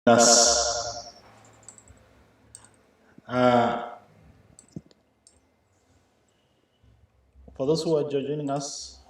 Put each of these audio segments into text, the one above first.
us. Uh, for those who are joining us,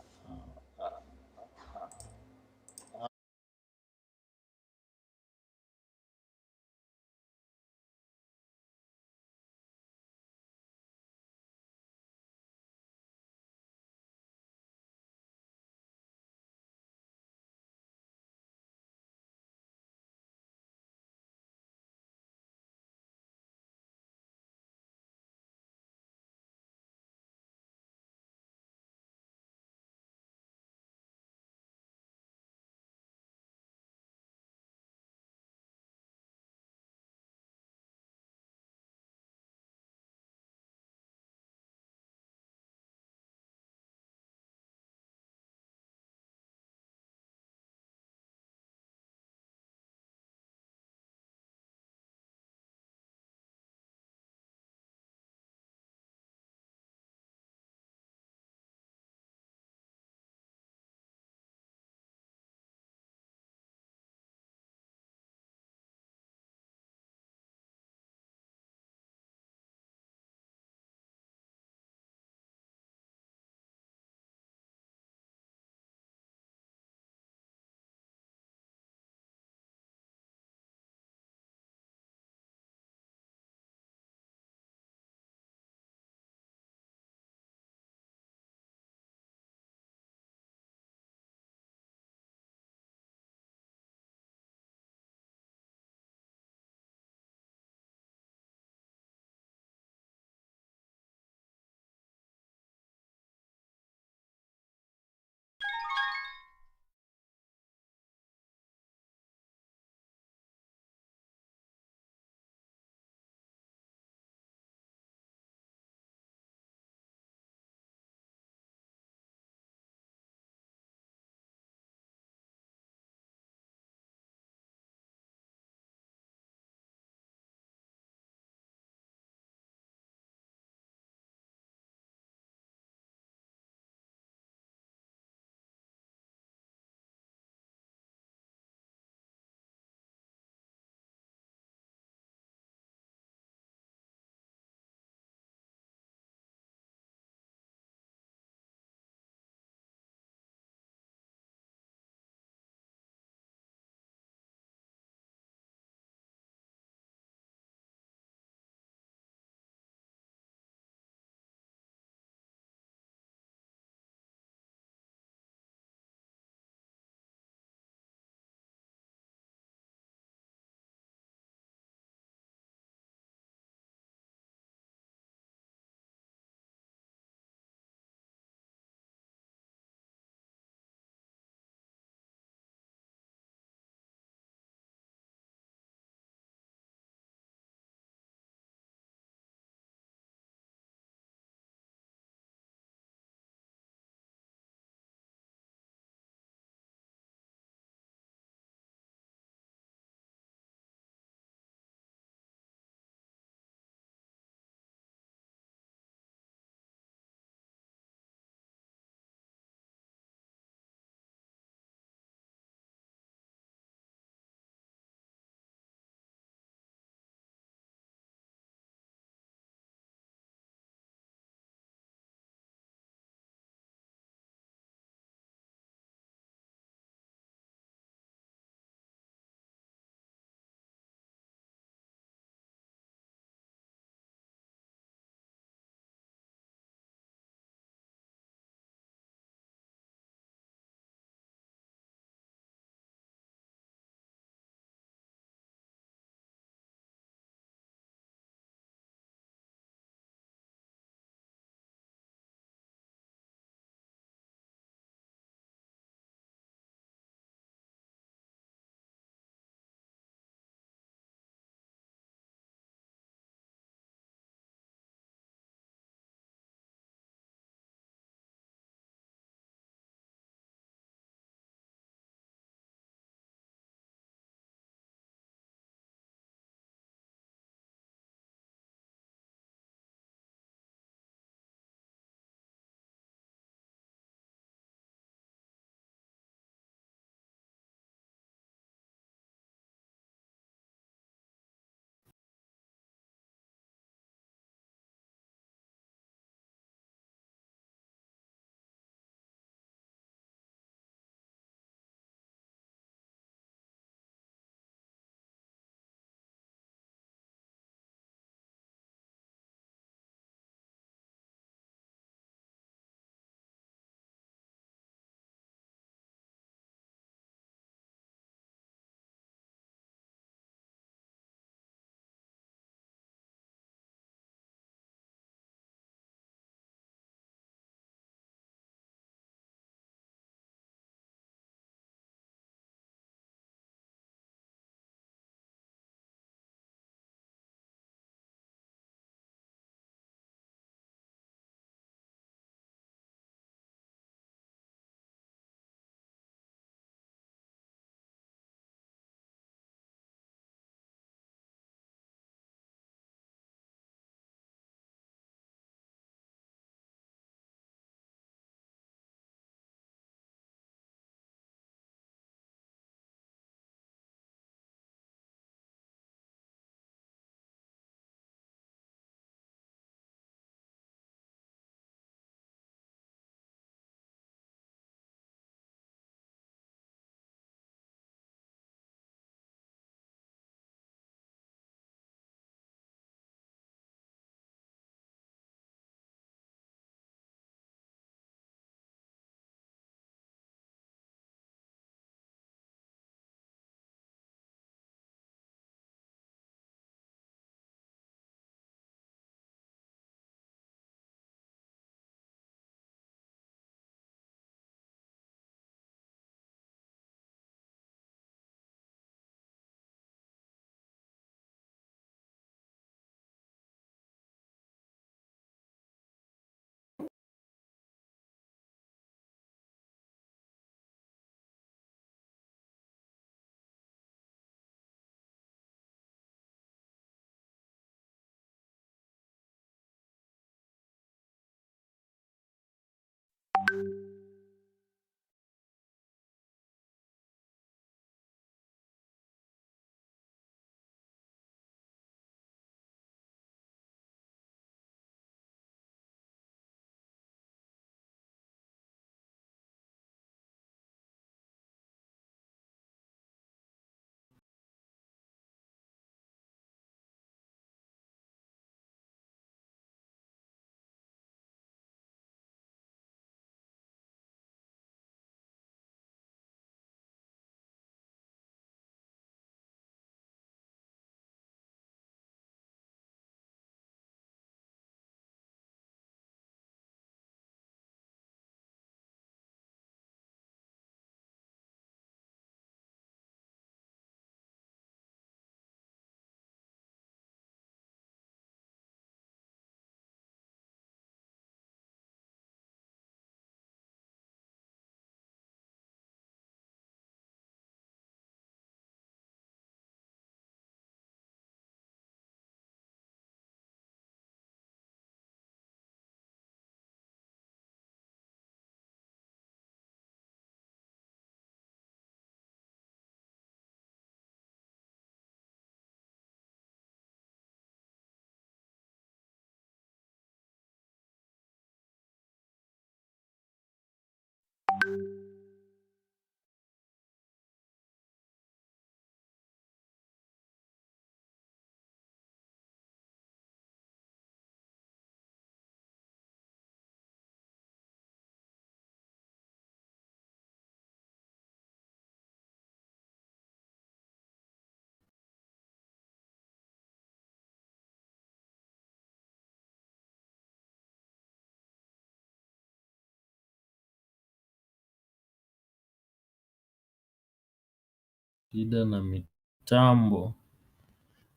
Shida na mitambo.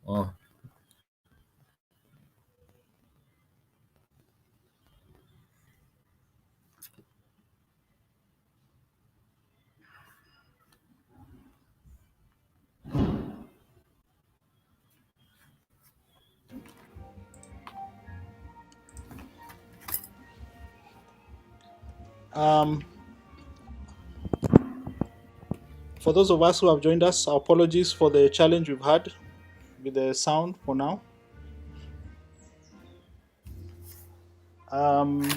Oh, um, for those of us who have joined us, our apologies for the challenge we've had with the sound for now. Um,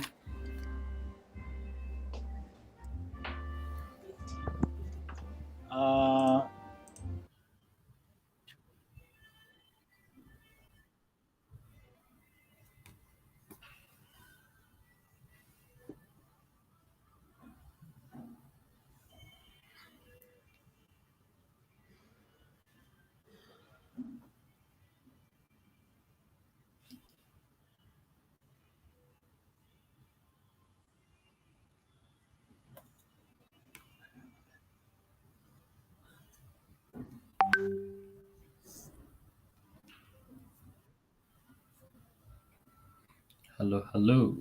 uh, hello, hello.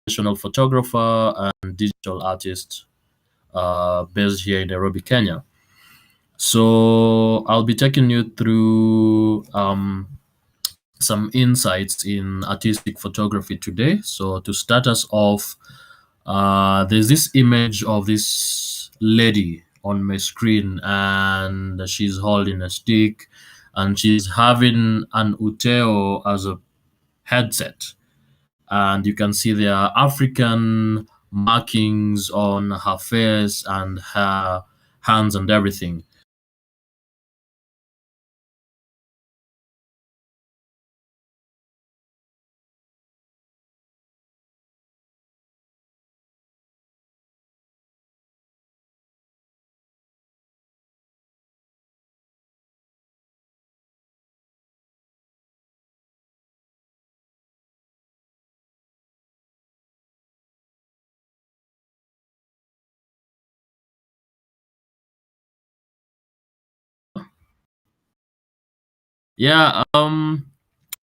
Professional photographer and digital artist based here in Nairobi, Kenya. So I'll be taking you through some insights in artistic photography today. So to start us off, there's this image of this lady on my screen, and she's holding a stick, and she's having an uteo as a headset, and you can see there are African markings on her face and her hands and everything. Yeah.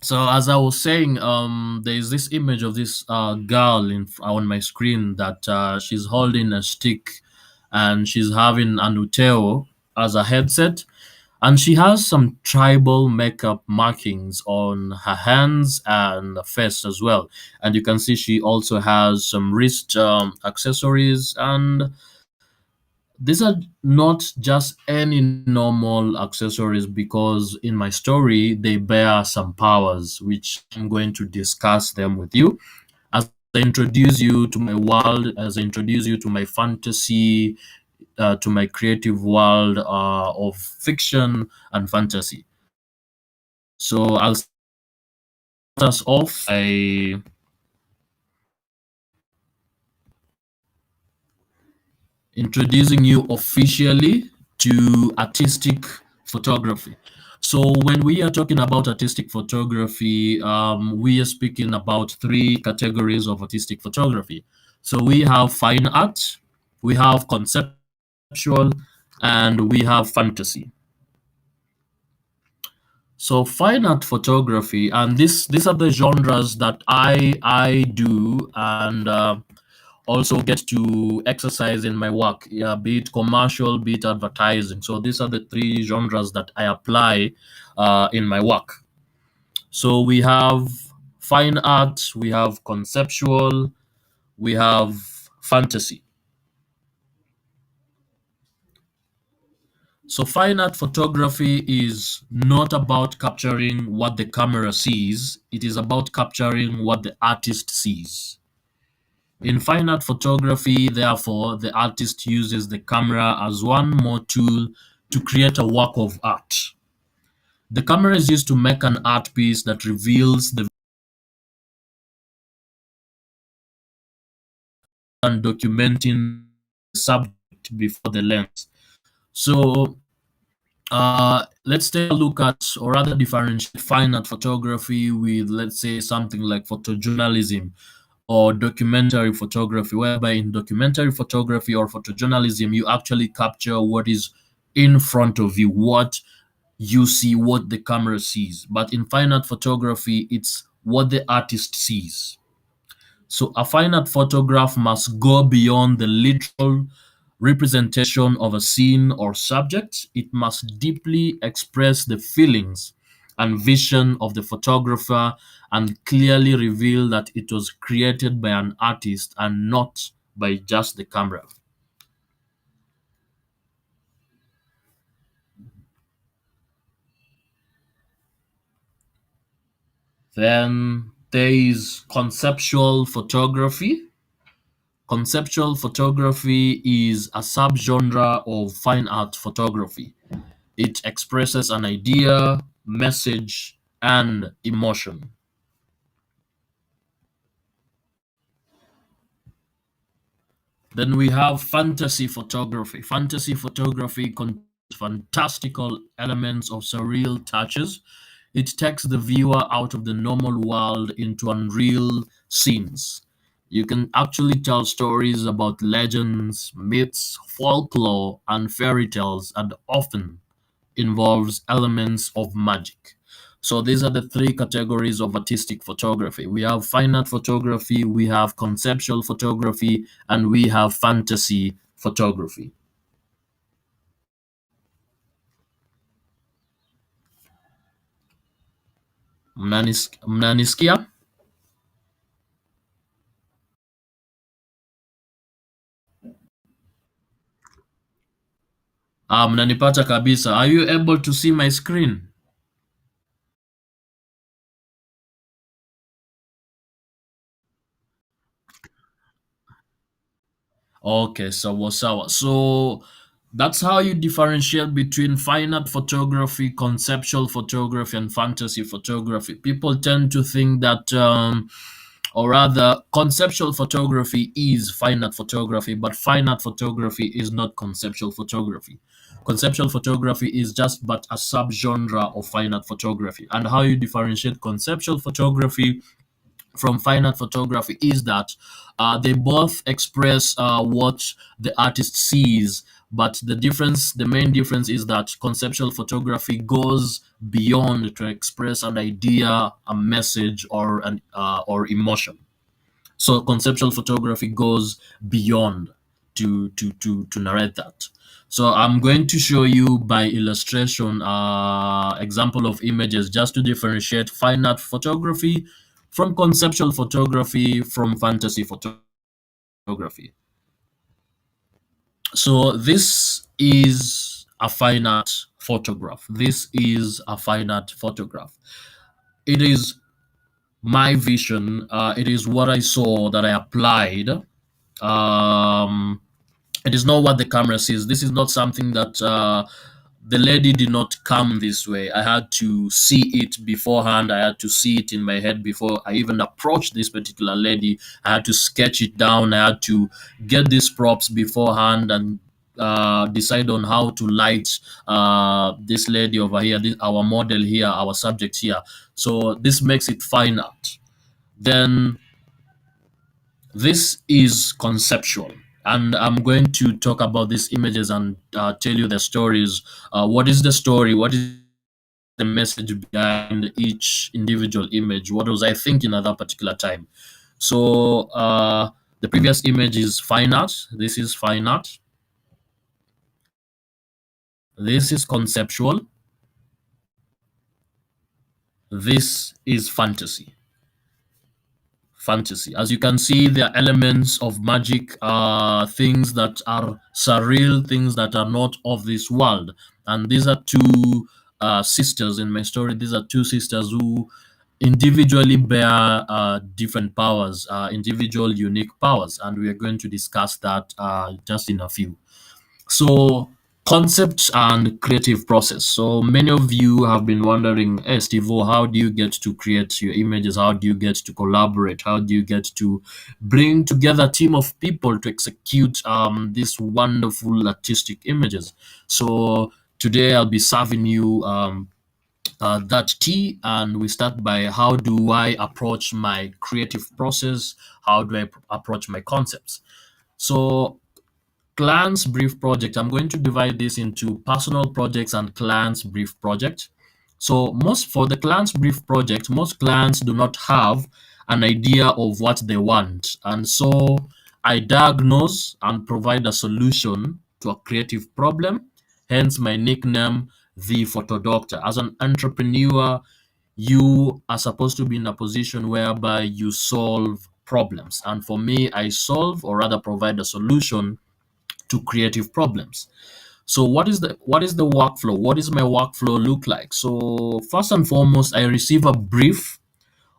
So as I was saying, there is this image of this girl on my screen that she's holding a stick, and she's having an uteo as a headset, and she has some tribal makeup markings on her hands and face as well. And you can see she also has some wrist accessories, and these are not just any normal accessories, because in my story they bear some powers, which I'm going to discuss them with you as I introduce you to my world, as I introduce you to my fantasy, to my creative world of fiction and fantasy. So I'll start us off by introducing you officially to artistic photography. So, when we are talking about artistic photography, we are speaking about three categories of artistic photography. So, we have fine art, we have conceptual, and we have fantasy. So, fine art photography, and these are the genres that I do, and also get to exercise in my work, yeah, be it commercial, be it advertising. So these are the three genres that I apply in my work. So we have fine art, we have conceptual, we have fantasy. So fine art photography is not about capturing what the camera sees, it is about capturing what the artist sees. In fine art photography, therefore, the artist uses the camera as one more tool to create a work of art. The camera is used to make an art piece that reveals the and documenting the subject before the lens. So let's take a look at, or rather differentiate fine art photography with, let's say, something like photojournalism or documentary photography, whereby in documentary photography or photojournalism, you actually capture what is in front of you, what you see, what the camera sees. But in fine art photography, it's what the artist sees. So a fine art photograph must go beyond the literal representation of a scene or subject. It must deeply express the feelings and vision of the photographer and clearly reveal that it was created by an artist and not by just the camera. Then there is conceptual photography. Conceptual photography is a subgenre of fine art photography. It expresses an idea, message, and emotion. Then we have fantasy photography. Fantasy photography contains fantastical elements of surreal touches. It takes the viewer out of the normal world into unreal scenes. You can actually tell stories about legends, myths, folklore, and fairy tales, and often involves elements of magic. So these are the three categories of artistic photography. We have fine art photography, we have conceptual photography, and we have fantasy photography. Mnanisikia? Mnanipata kabisa. Are you able to see my screen? Okay, sawa. So that's how you differentiate between fine art photography, conceptual photography, and fantasy photography. People tend to think that, or rather, conceptual photography is fine art photography, but fine art photography is not conceptual photography. Conceptual photography is just but a subgenre of fine art photography. And how you differentiate conceptual photography from fine art photography is that they both express what the artist sees, but the main difference is that conceptual photography goes beyond to express an idea, a message, or emotion. So conceptual photography goes beyond to narrate that. So I'm going to show you by illustration example of images just to differentiate fine art photography from conceptual photography from fantasy photography. So this is a fine art photograph. This is a fine art photograph. It is my vision. It is what I saw that I applied. Um, it is not what the camera sees. This is not something that the lady did not come this way. I had to see it beforehand. I had to see it in my head before I even approached this particular lady. I had to sketch it down. I had to get these props beforehand and decide on how to light this lady over here, our model here, our subject here. So this makes it fine art. Then this is conceptual, and I'm going to talk about these images and tell you the stories. What is the story? What is the message behind each individual image? What was I thinking at that particular time? So the previous image is fine art. This is fine art. This is conceptual. This is fantasy. As you can see, there are elements of magic, things that are surreal, things that are not of this world. And these are two sisters in my story. These are two sisters who individually bear different powers, individual unique powers. And we are going to discuss that just in a few. So, concept and creative process. So, many of you have been wondering, hey, Steve, how do you get to create your images? How do you get to collaborate? How do you get to bring together a team of people to execute these wonderful artistic images? So, today I'll be serving you that tea, and we start by how do I approach my creative process? How do I approach my concepts? So, client's brief project. I'm going to divide this into personal projects and client's brief project. So most for the client's brief project, most clients do not have an idea of what they want. And so I diagnose and provide a solution to a creative problem, hence my nickname, the photo doctor. As an entrepreneur, you are supposed to be in a position whereby you solve problems. And for me, I solve or rather provide a solution to creative problems. So what is the workflow? What is my workflow look like? So first and foremost, I receive a brief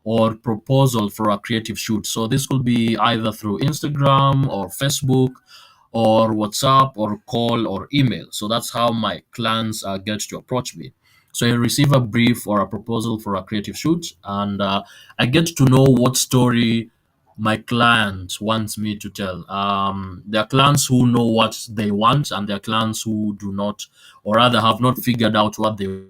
or proposal for a creative shoot. So this could be either through Instagram or Facebook or WhatsApp or call or email. So that's how my clients get to approach me. So I receive a brief or a proposal for a creative shoot, and I get to know what story my client wants me to tell. There are clients who know what they want, and there are clients who do not, or rather have not figured out what they,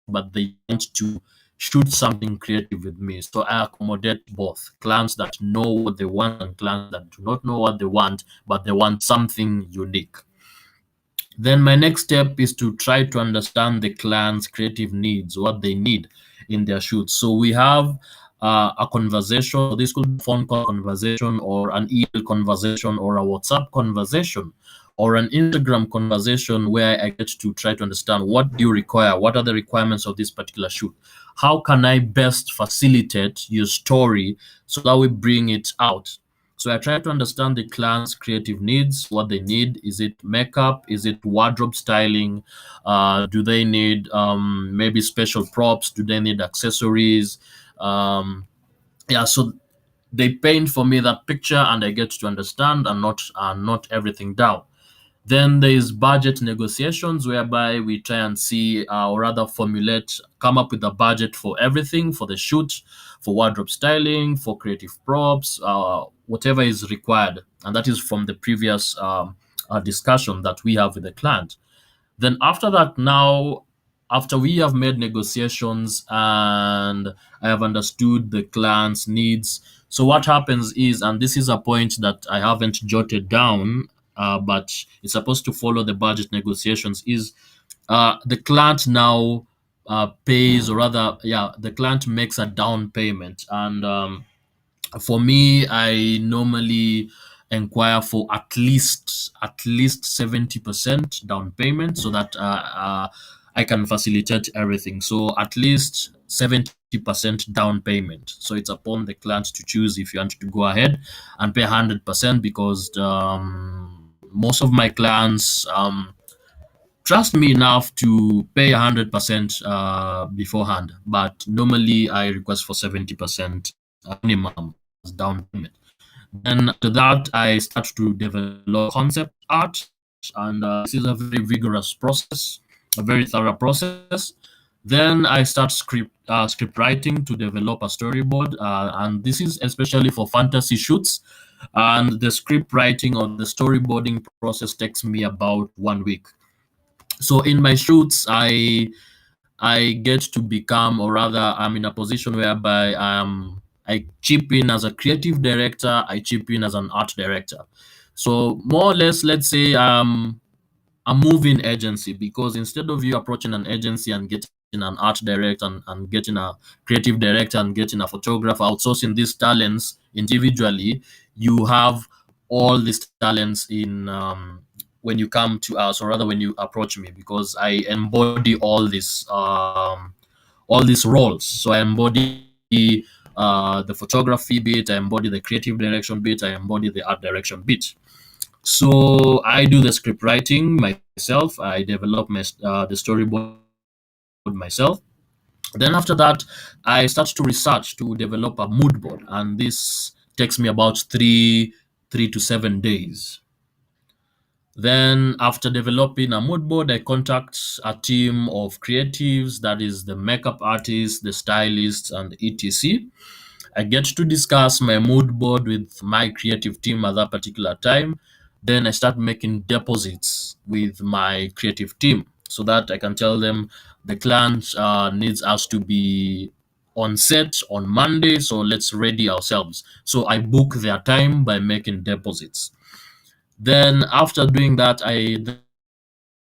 but they want to shoot something creative with me. So I accommodate both clients that know what they want and clients that do not know what they want, but they want something unique. Then my next step is to try to understand the client's creative needs, what they need in their shoots. So we have a conversation. This could be a phone call conversation or an email conversation or a WhatsApp conversation or an Instagram conversation where I get to try to understand what do you require? What are the requirements of this particular shoot? How can I best facilitate your story so that we bring it out? So I try to understand the client's creative needs, what they need. Is it makeup? Is it wardrobe styling? Do they need maybe special props? Do they need accessories? Yeah, so they paint for me that picture, and I get to understand and not everything down. Then there is budget negotiations, whereby we try and see, or rather formulate, come up with a budget for everything, for the shoot, for wardrobe styling, for creative props, whatever is required. And that is from the previous discussion that we have with the client. Then after that, now, after we have made negotiations and I have understood the client's needs, so what happens is, and this is a point that I haven't jotted down, but it's supposed to follow the budget negotiations, is the client now pays, or rather, yeah, the client makes a down payment. And for me, I normally inquire for at least 70% down payment, so that I can facilitate everything. So at least 70% down payment. So it's upon the client to choose if you want to go ahead and pay 100%, because most of my clients trust me enough to pay 100% beforehand. But normally I request for 70% minimum as down payment. Then after that, I start to develop concept art, and this is a very vigorous process, a very thorough process. Then I start script writing to develop a storyboard, and this is especially for fantasy shoots. And the script writing or the storyboarding process takes me about 1 week. So in my shoots, I get to become, or rather, I'm in a position whereby I chip in as a creative director, I chip in as an art director. So more or less, let's say a moving agency, because instead of you approaching an agency and getting an art director, and getting a creative director, and getting a photographer, outsourcing these talents individually, you have all these talents in when you come to us, or rather when you approach me, because I embody all these roles. So I embody the photography bit, I embody the creative direction bit, I embody the art direction bit. So I do the script writing myself. I develop the storyboard myself. Then after that, I start to research to develop a mood board, and this takes me about three to 7 days. Then after developing a mood board, I contact a team of creatives, that is the makeup artists, the stylists, and etc. I get to discuss my mood board with my creative team at that particular time. Then I start making deposits with my creative team, so that I can tell them the client needs us to be on set on Monday, so let's ready ourselves. So I book their time by making deposits. Then after doing that, I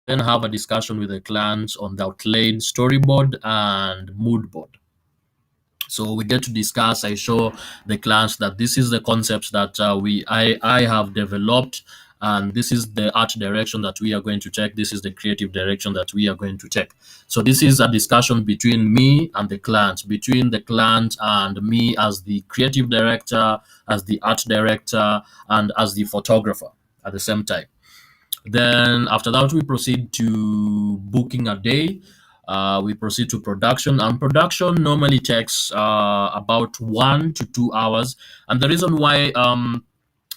then have a discussion with the client on the outlaid storyboard and mood board. So we get to discuss. I show the clients that this is the concepts that I have developed, and this is the art direction that we are going to take. This is the creative direction that we are going to take. So this is a discussion between me and the client, between the client and me as the creative director, as the art director, and as the photographer at the same time. Then after that, we proceed to booking a day. We proceed to production, and production normally takes about 1 to 2 hours. And the reason why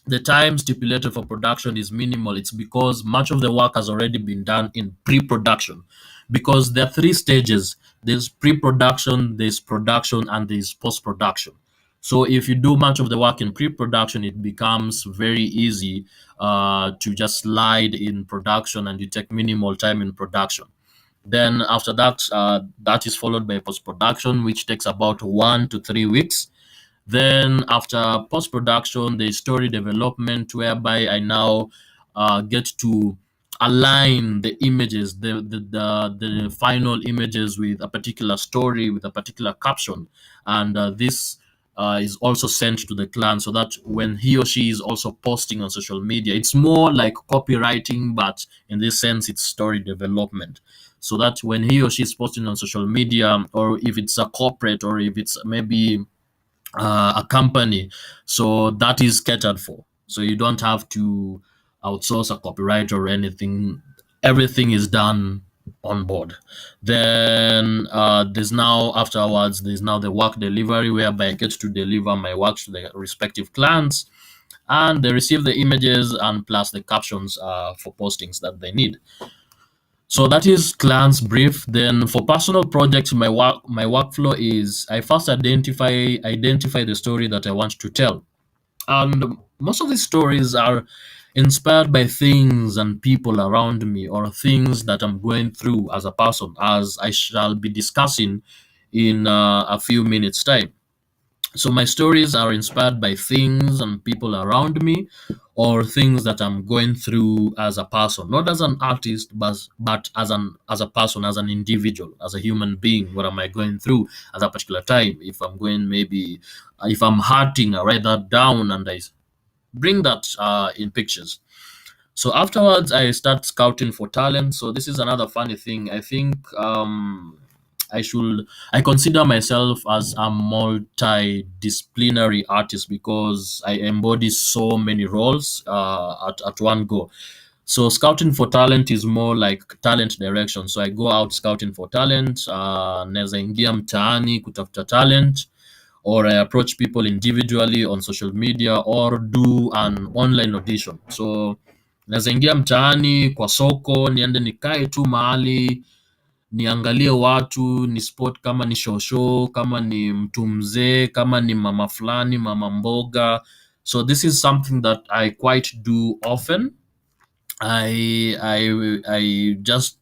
the time stipulated for production is minimal, it's because much of the work has already been done in pre-production. Because there are three stages: there's pre-production, there's production, and there's post-production. So if you do much of the work in pre-production, it becomes very easy to just slide in production, and you take minimal time in production. Then after that, that is followed by post-production, which takes about 1 to 3 weeks. Then after post production, the story development, whereby I now get to align the images, the final images with a particular story, with a particular caption, and this is also sent to the client, so that when he or she is also posting on social media, it's more like copywriting, but in this sense, it's story development. So that when he or she is posting on social media, or if it's a corporate, or if it's maybe a company, so that is catered for. So you don't have to outsource a copywriter or anything. Everything is done on board. Then there's now the work delivery, whereby I get to deliver my work to the respective clients, and they receive the images and plus the captions for postings that they need. So that is client's brief. Then for personal projects, my workflow is I first identify the story that I want to tell, and most of these stories are inspired by things and people around me, or things that I'm going through as a person, as I shall be discussing in a few minutes' time. So my stories are inspired by things and people around me, or things that I'm going through as a person, not as an artist, but as a person, as an individual, as a human being. What am I going through at that particular time? If I'm going, maybe if I'm hurting, I write that down and I bring that in pictures. So afterwards, I start scouting for talent. So this is another funny thing. I think I should I consider myself as a multidisciplinary artist because I embody so many roles at one go. So scouting for talent is more like talent direction. So I go out scouting for talent, naweza ingia mtaani kutafuta talent, or I approach people individually on social media or do an online audition. So naweza ingia mtaani kwa soko, niende nikae tu mahali, niangalie watu, ni spot kama ni shosho, kama ni mtu mzee, kama ni mama fulani, mama mboga. So this is something that I quite do often. I just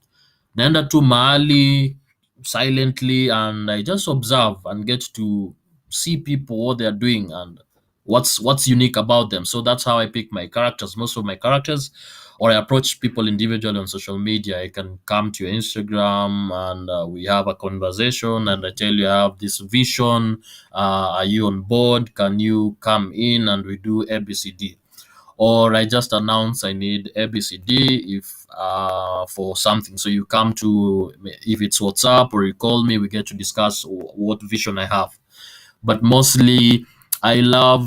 naenda tu mahali silently and I just observe and get to see people what they're doing and what's unique about them. So that's how I pick my characters. Most of my characters, or I approach people individually on social media. I can come to your Instagram and we have a conversation, and I tell you I have this vision. Are you on board? Can you come in and we do ABCD? Or I just announce I need ABCD if for something. So you come to, if it's WhatsApp or you call me, we get to discuss what vision I have. But mostly I love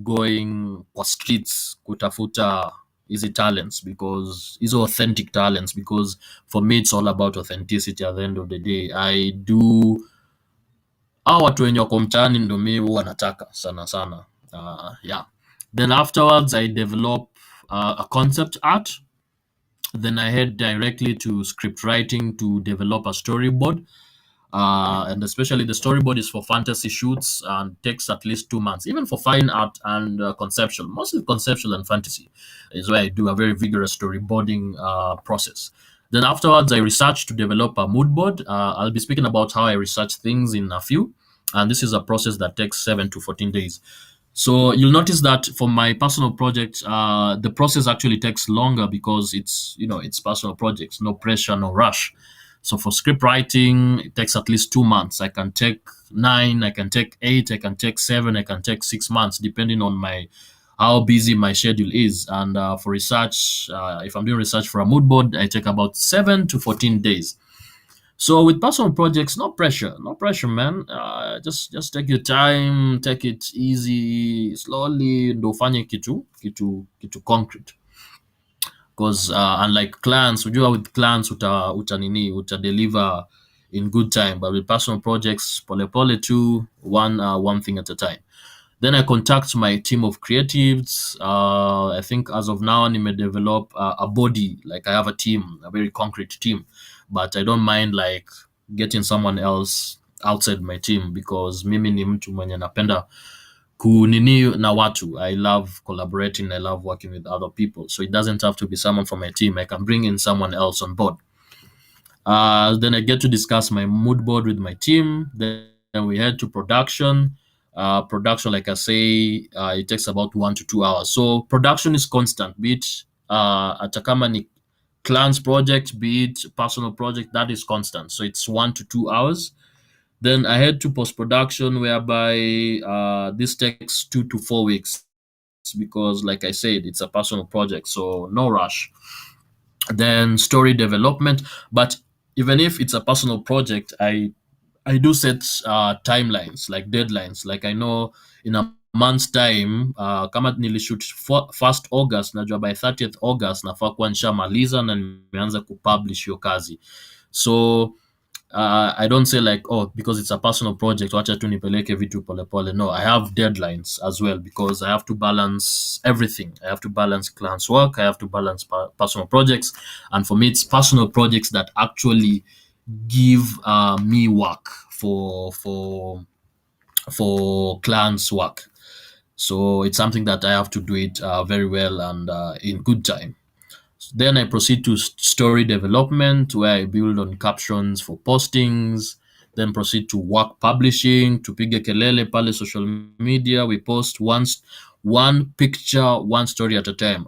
going kwa streets kutafuta hizi talents, because hizo authentic talents, because for me it's all about authenticity. At the end of the day, I do hao watu wenye wako mtaani ndo mi huwa nataka sana sana. Yeah. Then afterwards I develop a concept art. Then I head directly to script writing to develop a storyboard. And especially the storyboard is for fantasy shoots and takes at least 2 months. Even for fine art and conceptual, mostly conceptual and fantasy, is where I do a very vigorous storyboarding process. Then afterwards, I research to develop a mood board. I'll be speaking about how I research things in a few, and this is a process that takes 7 to 14 days. So you'll notice that for my personal project, the process actually takes longer because it's personal projects, no pressure, no rush. So for script writing, it takes at least 2 months. I can take 9, I can take 8, I can take 7, I can take 6 months, depending on my how busy my schedule is. And for research, if I'm doing research for a mood board, I take about 7 to 14 days. So with personal projects, no pressure, no pressure, man. Just take your time, take it easy, slowly. Ndo ufanye kitu concrete. Because unlike clients, ujua with clients uta deliver in good time, but with personal projects, pole pole too, one thing at a time. Then I contact my team of creatives. I think as of now, I may develop a body. Like I have a team, a very concrete team, but I don't mind like getting someone else outside my team, because mimi ni mtu mwenye napenda kunini na watu. I love collaborating. I love working with other people. So it doesn't have to be someone from my team. I can bring in someone else on board. Then I get to discuss my mood board with my team. Then we head to production. Production, like I say, it takes about 1 to 2 hours. So production is constant, be it hata kama ni client's project, be it personal project, that is constant. So it's 1 to 2 hours. Then I head to post production, whereby this takes 2 to 4 weeks, because, like I said, it's a personal project, so no rush. Then story development, but even if it's a personal project, I do set timelines, like deadlines. Like I know in a month's time, kama nilishoot 1st August, najua by 30th August nafaa kuwa nishamaliza na nimeanza kupublish hiyo kazi. So I don't say like, oh, because it's a personal project wacha tu nipeleke vitu polepole. No, I have deadlines as well, because I have to balance everything. I have to balance clients work, I have to balance personal projects, and for me it's personal projects that actually give me work for clients work. So it's something that I have to do it very well and in good time. Then I proceed to story development, where I build on captions for postings. Then proceed to work publishing, to piga kelele pale social media. We post one picture, one story at a time.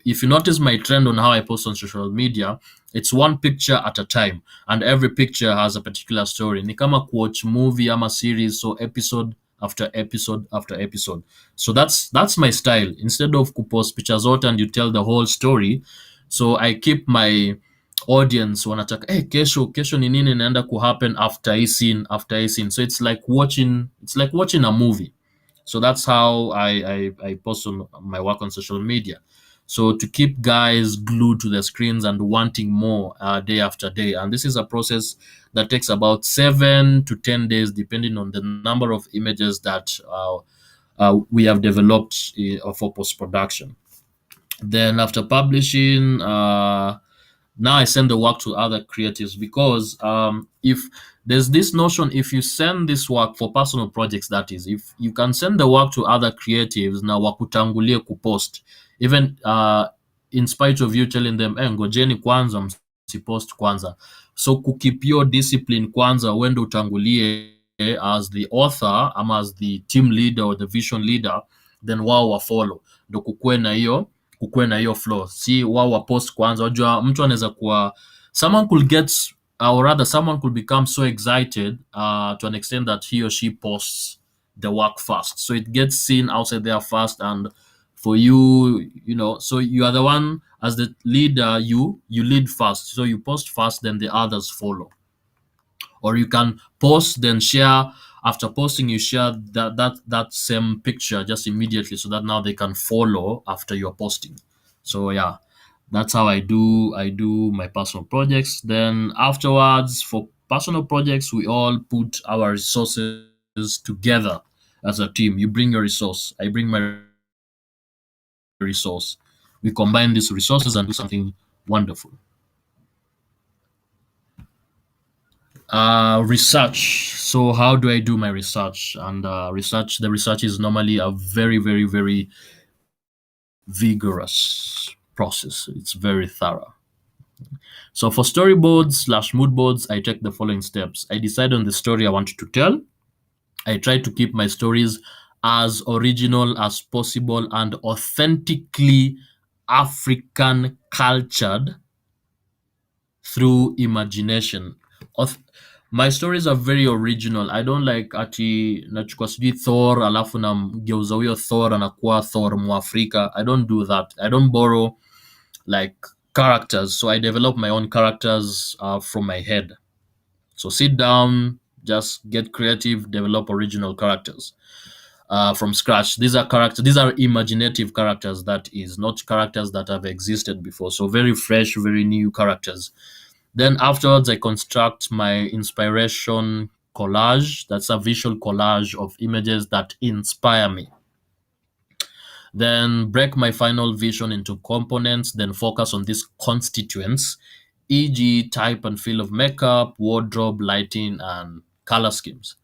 If you notice my trend on how I post on social media, it's one picture at a time, and every picture has a particular story. Ni kama kuwatch movie ama series, so episode after episode after episode. So that's my style. Instead of kupost pictures zote and you tell the whole story, so I keep my audience wanataka, hey, kesho ni nini inaenda kuhappen after hii scene, after hii scene. So it's like watching a movie. So that's how I post on my work on social media. So to keep guys glued to the screens and wanting more day after day. And this is a process that takes about 7 to 10 days, depending on the number of images that we have developed for post production. Then after publishing, now I send the work to other creatives, because if there's this notion, if you send this work for personal projects, that is, if you can send the work to other creatives na wakutangulie kupost, even in spite of you telling them, ngojeni kwanza msipost kwanza. So kukip your discipline kwanza, uende utangulie as the author ama as the team leader or the vision leader, then wao wa follow, ndo kukuwe na hiyo flow, si wao wa post kwanza. Wajua mtu anaweza kuwa, someone could get, or rather someone could become so excited to an extent that he or she posts the work first, so it gets seen outside there first, and for you, so you are the one as the leader, you lead first, so you post first, then the others follow. Or you can post then share, after posting you share that same picture just immediately, so that now they can follow after you're posting. So yeah, that's how I do my personal projects. Then afterwards, for personal projects, we all put our resources together as a team. You bring your resource, I bring my resource, we combine these resources and do something wonderful. Research. So how do I do my research? And the research is normally a very, very, very vigorous process. It's very thorough. So for storyboards/mood boards, I take the following steps. I decide on the story I want to tell. I try to keep my stories as original as possible and authentically African cultured through imagination. My stories are very original. I don't like ati nachukua sijui Thor alafu namgeuza huyo Thor anakuwa Thor Mwafrika. I don't do that. I don't borrow like characters. So I develop my own characters from my head. So sit down, just get creative, develop original characters from scratch. These are imaginative characters, that is, not characters that have existed before. So very fresh, very new characters. Then afterwards, I construct my inspiration collage. That's a visual collage of images that inspire me. Then break my final vision into components, then focus on these constituents, e.g., type and feel of makeup, wardrobe, lighting, and color schemes.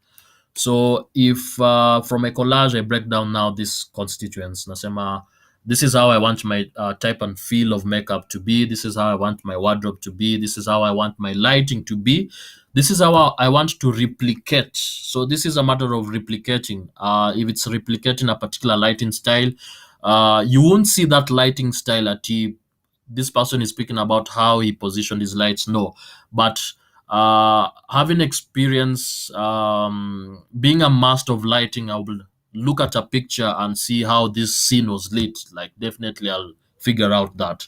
So if from a collage, I break down now these constituents. Nasema, this is how I want my type and feel of makeup to be. This is how I want my wardrobe to be. This is how I want my lighting to be. This is how I want to replicate. So this is a matter of replicating. If it's replicating a particular lighting style, you won't see that lighting style at this person is speaking about how he positioned his lights. No, but having experience being a master of lighting, I will look at a picture and see how this scene was lit. Like definitely I'll figure out that,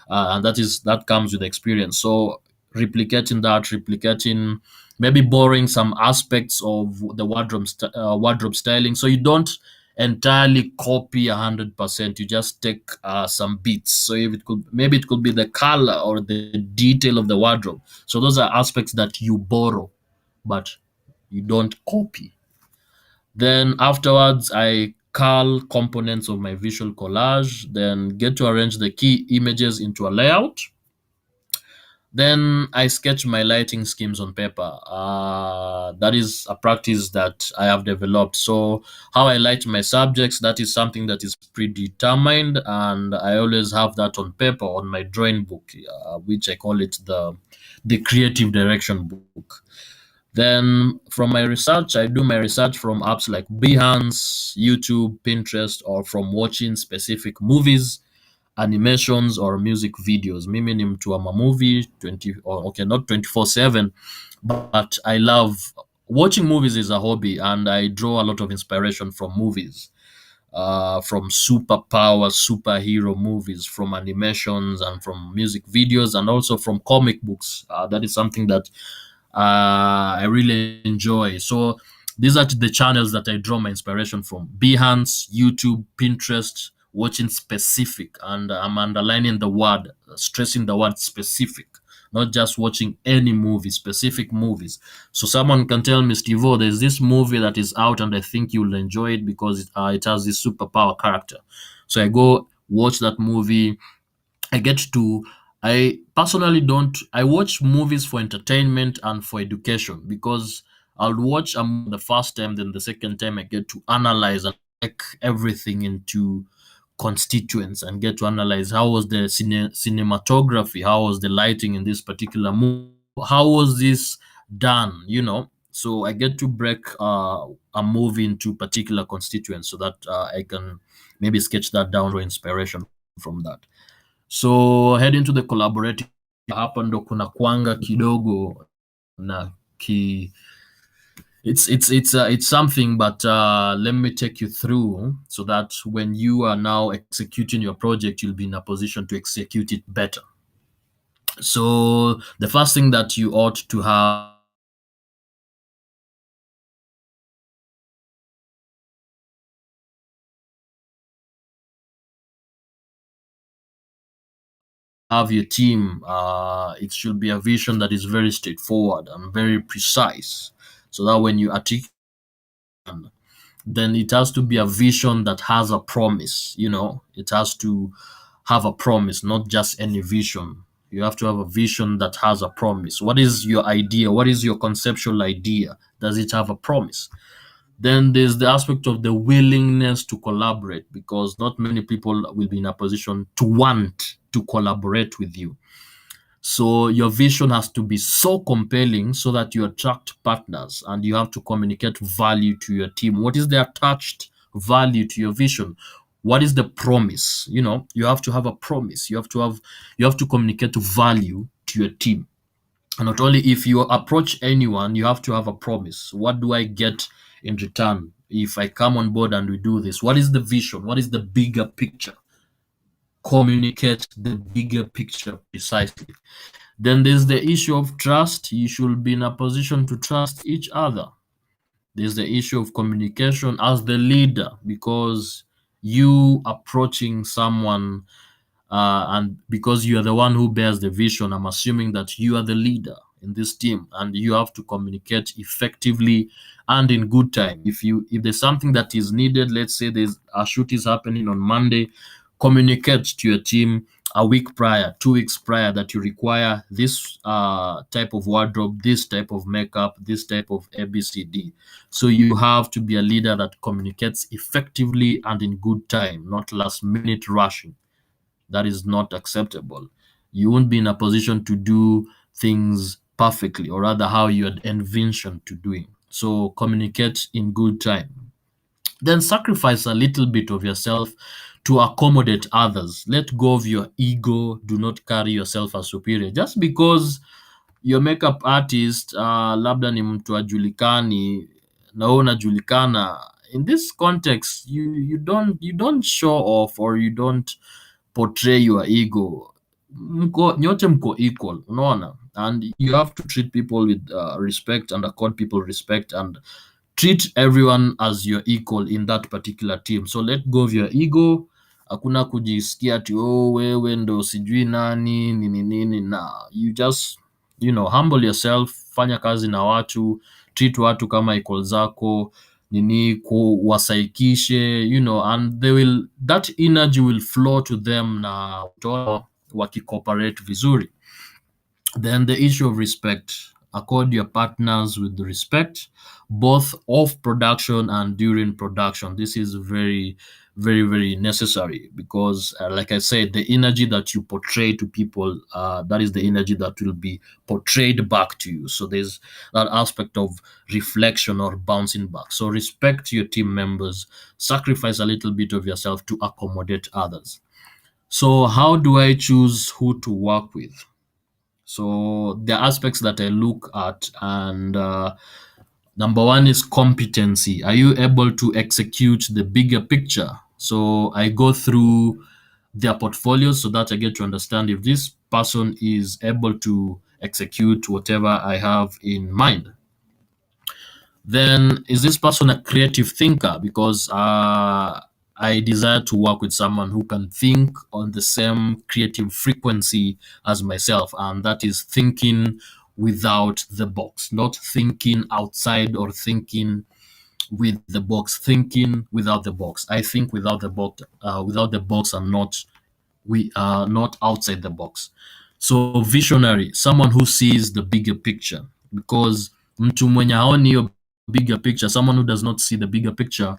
and that comes with experience. So replicating, maybe borrowing some aspects of the wardrobe styling, so you don't entirely copy 100%. You just take some bits. So if it could, maybe it could be the color or the detail of the wardrobe. So those are aspects that you borrow, but you don't copy. Then afterwards, I cull components of my visual collage, then get to arrange the key images into a layout. Then I sketch my lighting schemes on paper. That is a practice that I have developed. So how I light my subjects, that is something that is predetermined, and I always have that on paper on my drawing book, which I call it the creative direction book. Then from my research, I do my research from apps like Behance, YouTube, Pinterest, or from watching specific movies, animations, or music videos. Mimi ni mtu wa movie 20, or okay, not 24/7, but I love watching movies is a hobby, and I draw a lot of inspiration from movies, from superpower, superhero movies, from animations, and from music videos, and also from comic books. That is something that I really enjoy. So these are the channels that I draw my inspiration from: Behance, YouTube, Pinterest, watching specific, and I'm underlining the word, stressing the word specific, not just watching any movie, specific movies. So someone can tell me, Steve, oh, there's this movie that is out and I think you'll enjoy it because it has this superpower character. So I go watch that movie. I get to I personally don't I watch movies for entertainment and for education, because I'll watch the first time, then the second time I get to analyze and break everything into constituents and get to analyze how was the cinematography, how was the lighting in this particular movie, how was this done, So I get to break a movie into particular constituents so that I can maybe sketch that down for inspiration from that. So head into the collaborative, hapa ndo kuna kwanga kidogo na ki it's something, but let me take you through so that when you are now executing your project, you'll be in a position to execute it better. So the first thing that you ought to have your team, it should be a vision that is very straightforward and very precise, so that when you articulate, then it has to be a vision that has a promise. It has to have a promise, not just any vision. You have to have a vision that has a promise. What is your idea? What is your conceptual idea? Does it have a promise? Then there's the aspect of the willingness to collaborate, because not many people will be in a position to want to collaborate with you. So your vision has to be so compelling so that you attract partners, and you have to communicate value to your team. What is the attached value to your vision? What is the promise? You have to have a promise. You have to communicate value to your team. And not only, if you approach anyone, you have to have a promise. What do I get in return if I come on board and we do this? What is the vision? What is the bigger picture? Communicate the bigger picture precisely. Then there's the issue of trust. You should be in a position to trust each other. There's the issue of communication as the leader, because you approaching someone, and because you are the one who bears the vision, I'm assuming that you are the leader in this team, and you have to communicate effectively and in good time. If there's something that is needed, let's say there's a shoot is happening on Monday, communicate to your team a week prior, 2 weeks prior, that you require this type of wardrobe, this type of makeup, this type of ABCD. So you have to be a leader that communicates effectively and in good time, not last minute rushing. That is not acceptable. You won't be in a position to do things perfectly, or rather how you had envisioned to doing. So communicate in good time. Then sacrifice a little bit of yourself to accommodate others. Let go of your ego. Do not carry yourself as superior. Just because your makeup artist labda ni mtu ajulikani na wewe unajulikana, in this context, you don't show off, or you don't portray your ego. Nyote mko equal, unaona, and you have to treat people with respect and accord people respect, and treat everyone as your equal in that particular team. So let go of your ego. Hakuna kujisikia ati wewe ndo sijui nani nini nini. Na you just humble yourself, fanya kazi na watu, treat watu kama equal zako, nini kuwasaikishe, and that energy will flow to them na wakicooperate vizuri. Then the issue of respect. Accord your partners with the respect, both off production and during production. This is very, very, very necessary because, like I said, the energy that you portray to people, that is the energy that will be portrayed back to you. So there's that aspect of reflection or bouncing back. So respect your team members, sacrifice a little bit of yourself to accommodate others. So, how do I choose who to work with? So there are aspects that I look at, and number one is competency. Are you able to execute the bigger picture? So I go through their portfolios so that I get to understand if this person is able to execute whatever I have in mind. Then is this person a creative thinker? Because I desire to work with someone who can think on the same creative frequency as myself, and that is thinking without the box, not thinking outside or thinking with the box, thinking without the box. I think without the box, and we are not outside the box. So visionary, someone who sees the bigger picture, because mtu mwenye haoni hiyo bigger picture, someone who does not see the bigger picture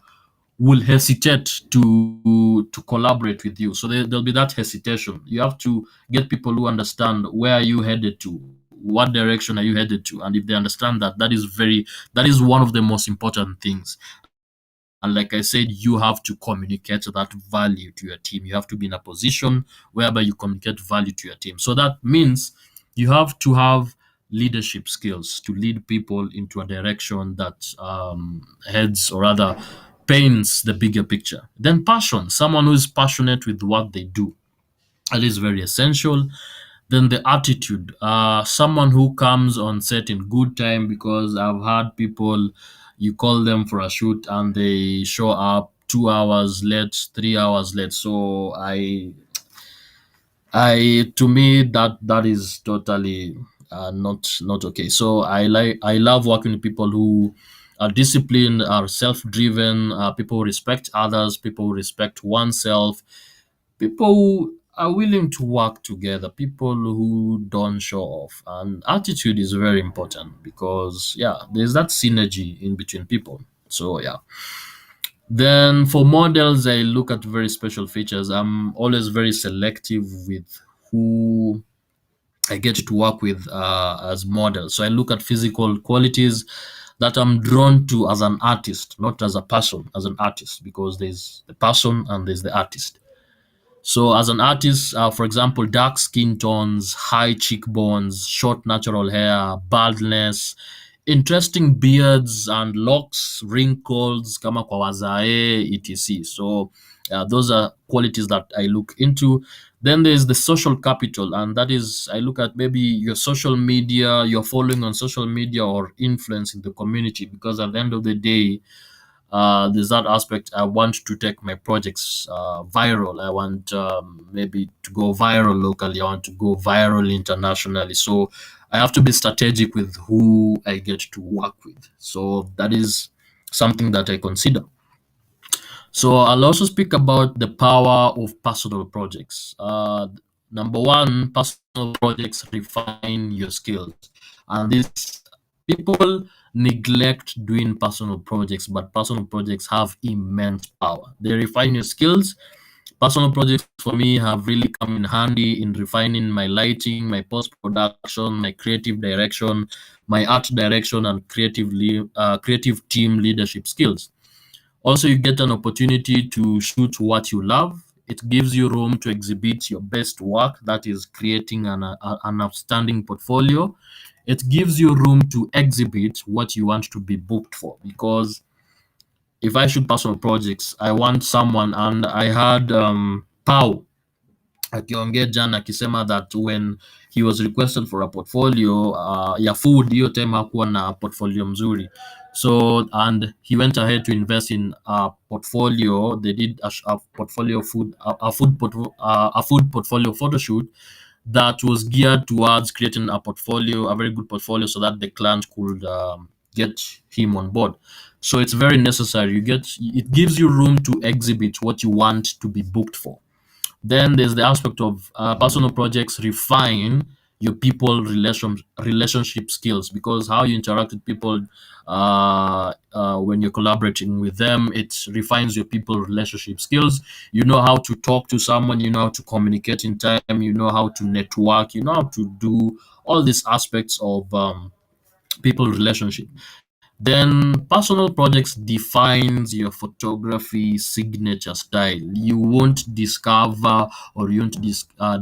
will hesitate to collaborate with you. So there'll be that hesitation. You have to get people who understand where are you headed to, what direction are you headed to, and if they understand that, that is one of the most important things. And like I said, you have to communicate that value to your team. You have to be in a position whereby you communicate value to your team. So that means you have to have leadership skills to lead people into a direction that heads, or rather paints the bigger picture. Then passion, someone who is passionate with what they do. That is very essential. Then the attitude, someone who comes on set in good time, because I've had people, you call them for a shoot and they show up 2 hours late, 3 hours late. So to me, that is totally not okay. So I love working with people who are disciplined, are self-driven, people who respect others, people who respect oneself, people who are willing to work together, people who don't show off. And attitude is very important because, yeah, there's that synergy in between people. So, yeah. Then for models, I look at very special features. I'm always very selective with who I get to work with as models. So I look at physical qualities that I'm drawn to as an artist, not as a person, as an artist, because there's the person and there's the artist. So, as an artist, for example, dark skin tones, high cheekbones, short natural hair, baldness, interesting beards and locks, wrinkles, kama kwa wazae, etc. So, those are qualities that I look into. Then there's the social capital, and that is, I look at maybe your social media, your following on social media, or influence in the community, because at the end of the day, there's that aspect. I want to take my projects viral. I want maybe to go viral locally. I want to go viral internationally. So I have to be strategic with who I get to work with. So that is something that I consider. So I'll also speak about the power of personal projects. Number one, personal projects refine your skills, and this people neglect doing personal projects, but personal projects have immense power. They refine your skills. Personal projects for me have really come in handy in refining my lighting, my post production, my creative direction, my art direction, and creative team leadership skills. Also, you get an opportunity to shoot what you love. It gives you room to exhibit your best work, that is creating an outstanding portfolio. It gives you room to exhibit what you want to be booked for. Because if I shoot personal projects, I want someone, and I had Pau akiongea jana akisema that when he was requested for a portfolio ya food, hiyo time hakuwa na portfolio mzuri. So, and he went ahead to invest in a portfolio. They did a portfolio food, a food portfolio photo shoot that was geared towards creating a portfolio, a very good portfolio, so that the client could get him on board. So it's very necessary. It gives you room to exhibit what you want to be booked for. Then there's the aspect of personal projects refine your relationship skills, because how you interact with people when you're collaborating with them, it refines your people relationship skills. You know how to talk to someone, you know how to communicate in time, you know how to network, you know how to do all these aspects of people relationship. Then personal projects defines your photography signature style. You won't discover, or you won't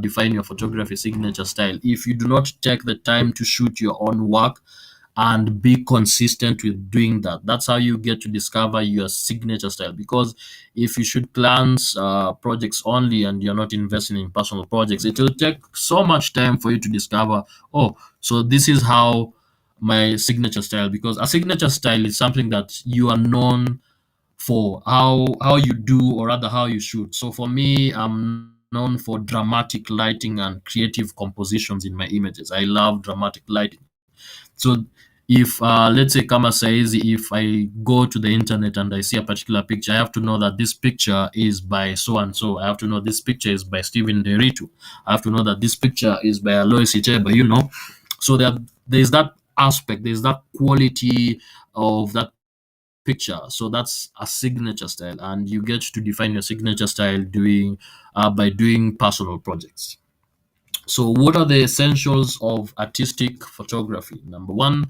define your photography signature style if you do not take the time to shoot your own work and be consistent with doing that. That's how you get to discover your signature style. Because if you shoot clients projects only and you're not investing in personal projects, it will take so much time for you to discover, oh, so this is how my signature style. Because a signature style is something that you are known for, how you do, or rather how you shoot. So for me, I'm known for dramatic lighting and creative compositions in my images. I love dramatic lighting. So if let's say Kama says, if I go to the internet and I see a particular picture, I have to know that this picture is by so and so. I have to know this picture is by Steven Deritu. I have to know that this picture is by Alois Icheba, you know. So there's that aspect, there's that quality of that picture. So that's a signature style, and you get to define your signature style doing by doing personal projects. So what are the essentials of artistic photography? Number one,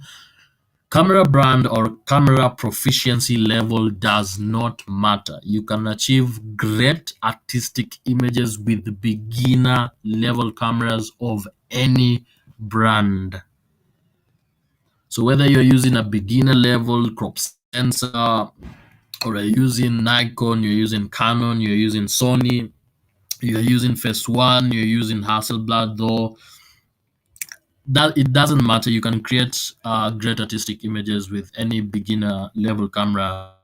camera brand or camera proficiency level does not matter. You can achieve great artistic images with beginner level cameras of any brand. So whether you're using a beginner level crop sensor, or you're using Nikon, you're using Canon, you're using Sony, you're using Phase One, you're using Hasselblad, though, that it doesn't matter. You can create great artistic images with any beginner level camera.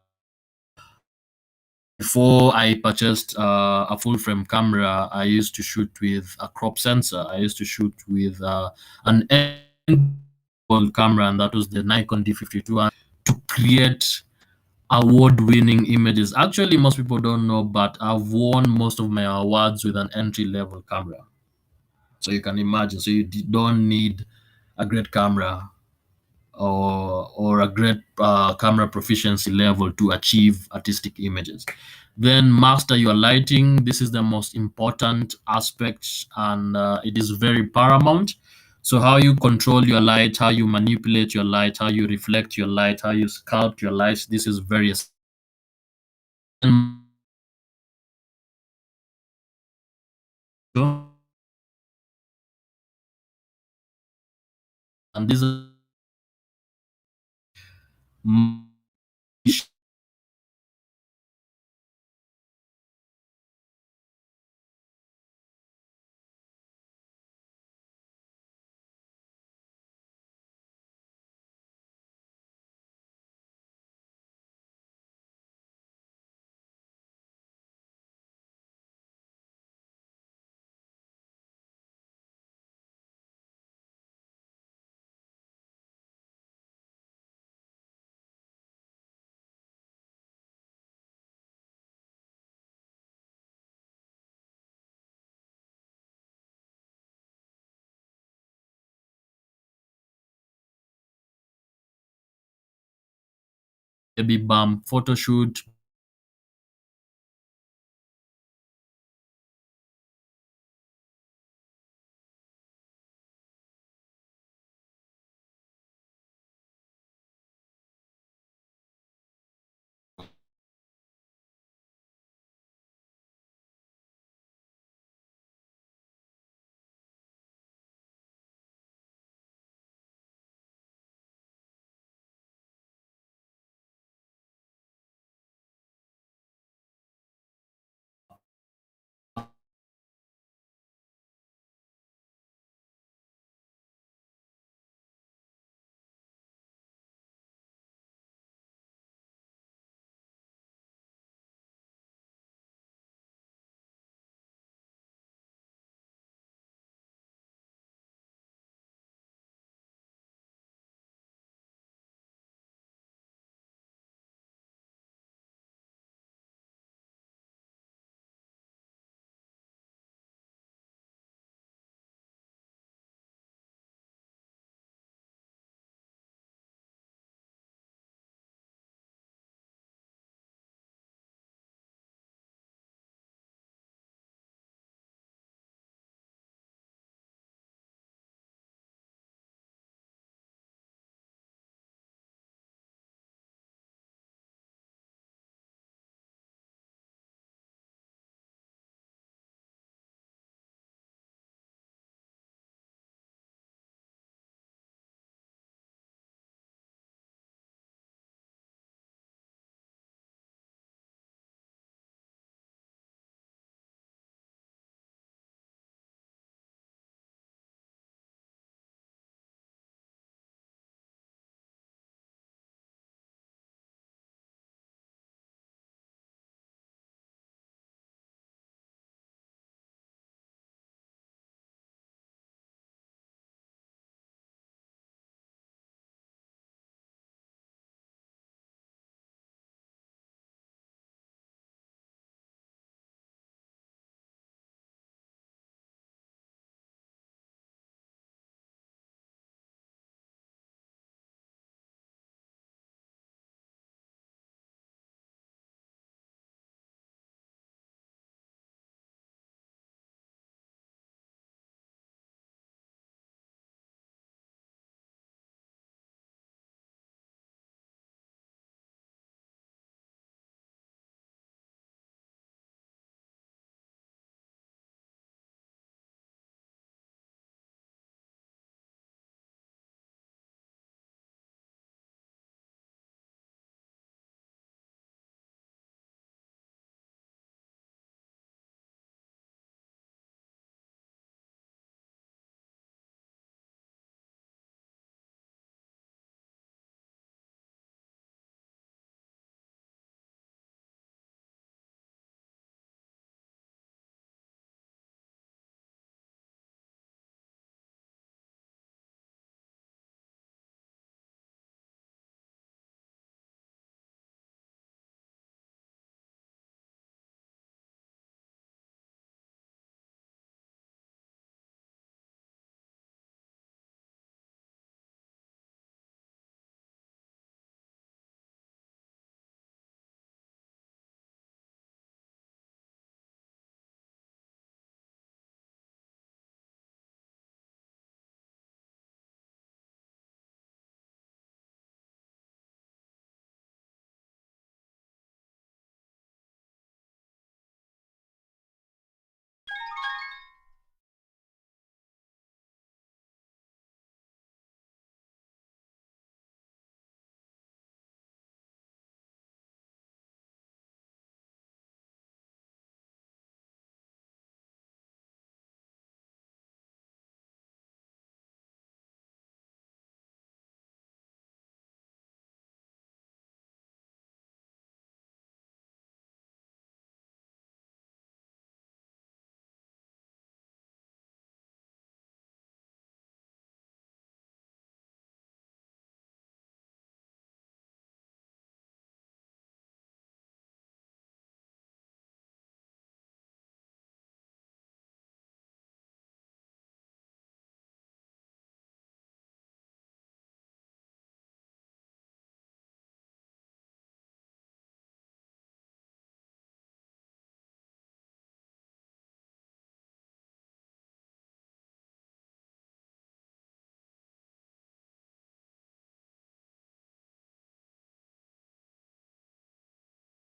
Before I purchased a full frame camera, I used to shoot with a crop sensor. I used to shoot with an old camera, and that was the Nikon D52, and to create award-winning images. Actually, most people don't know, but I've won most of my awards with an entry-level camera. So you can imagine. So you don't need a great camera or a great camera proficiency level to achieve artistic images. Then master your lighting. This is the most important aspect, and it is very paramount. So how you control your light, how you manipulate your light, how you reflect your light, how you sculpt your light. This is very essential. And this is baby bump photo shoot.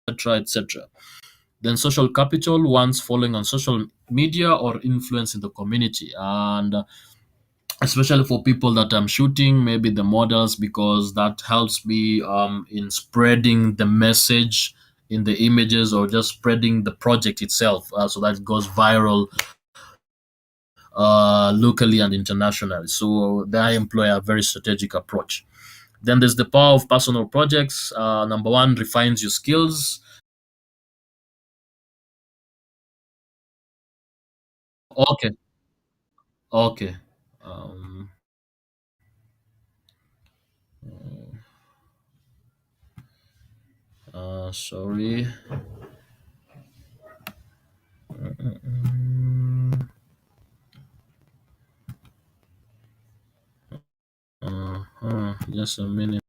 etc., etc. Then social capital, one's following on social media or influence in the community, and especially for people that I'm shooting, maybe the models, because that helps me in spreading the message in the images or just spreading the project itself, so that it goes viral locally and internationally. So I employ a very strategic approach. Then there's the power of personal projects. Number one, refines your skills. Okay, okay. Um, Sorry. Mm, just a minute.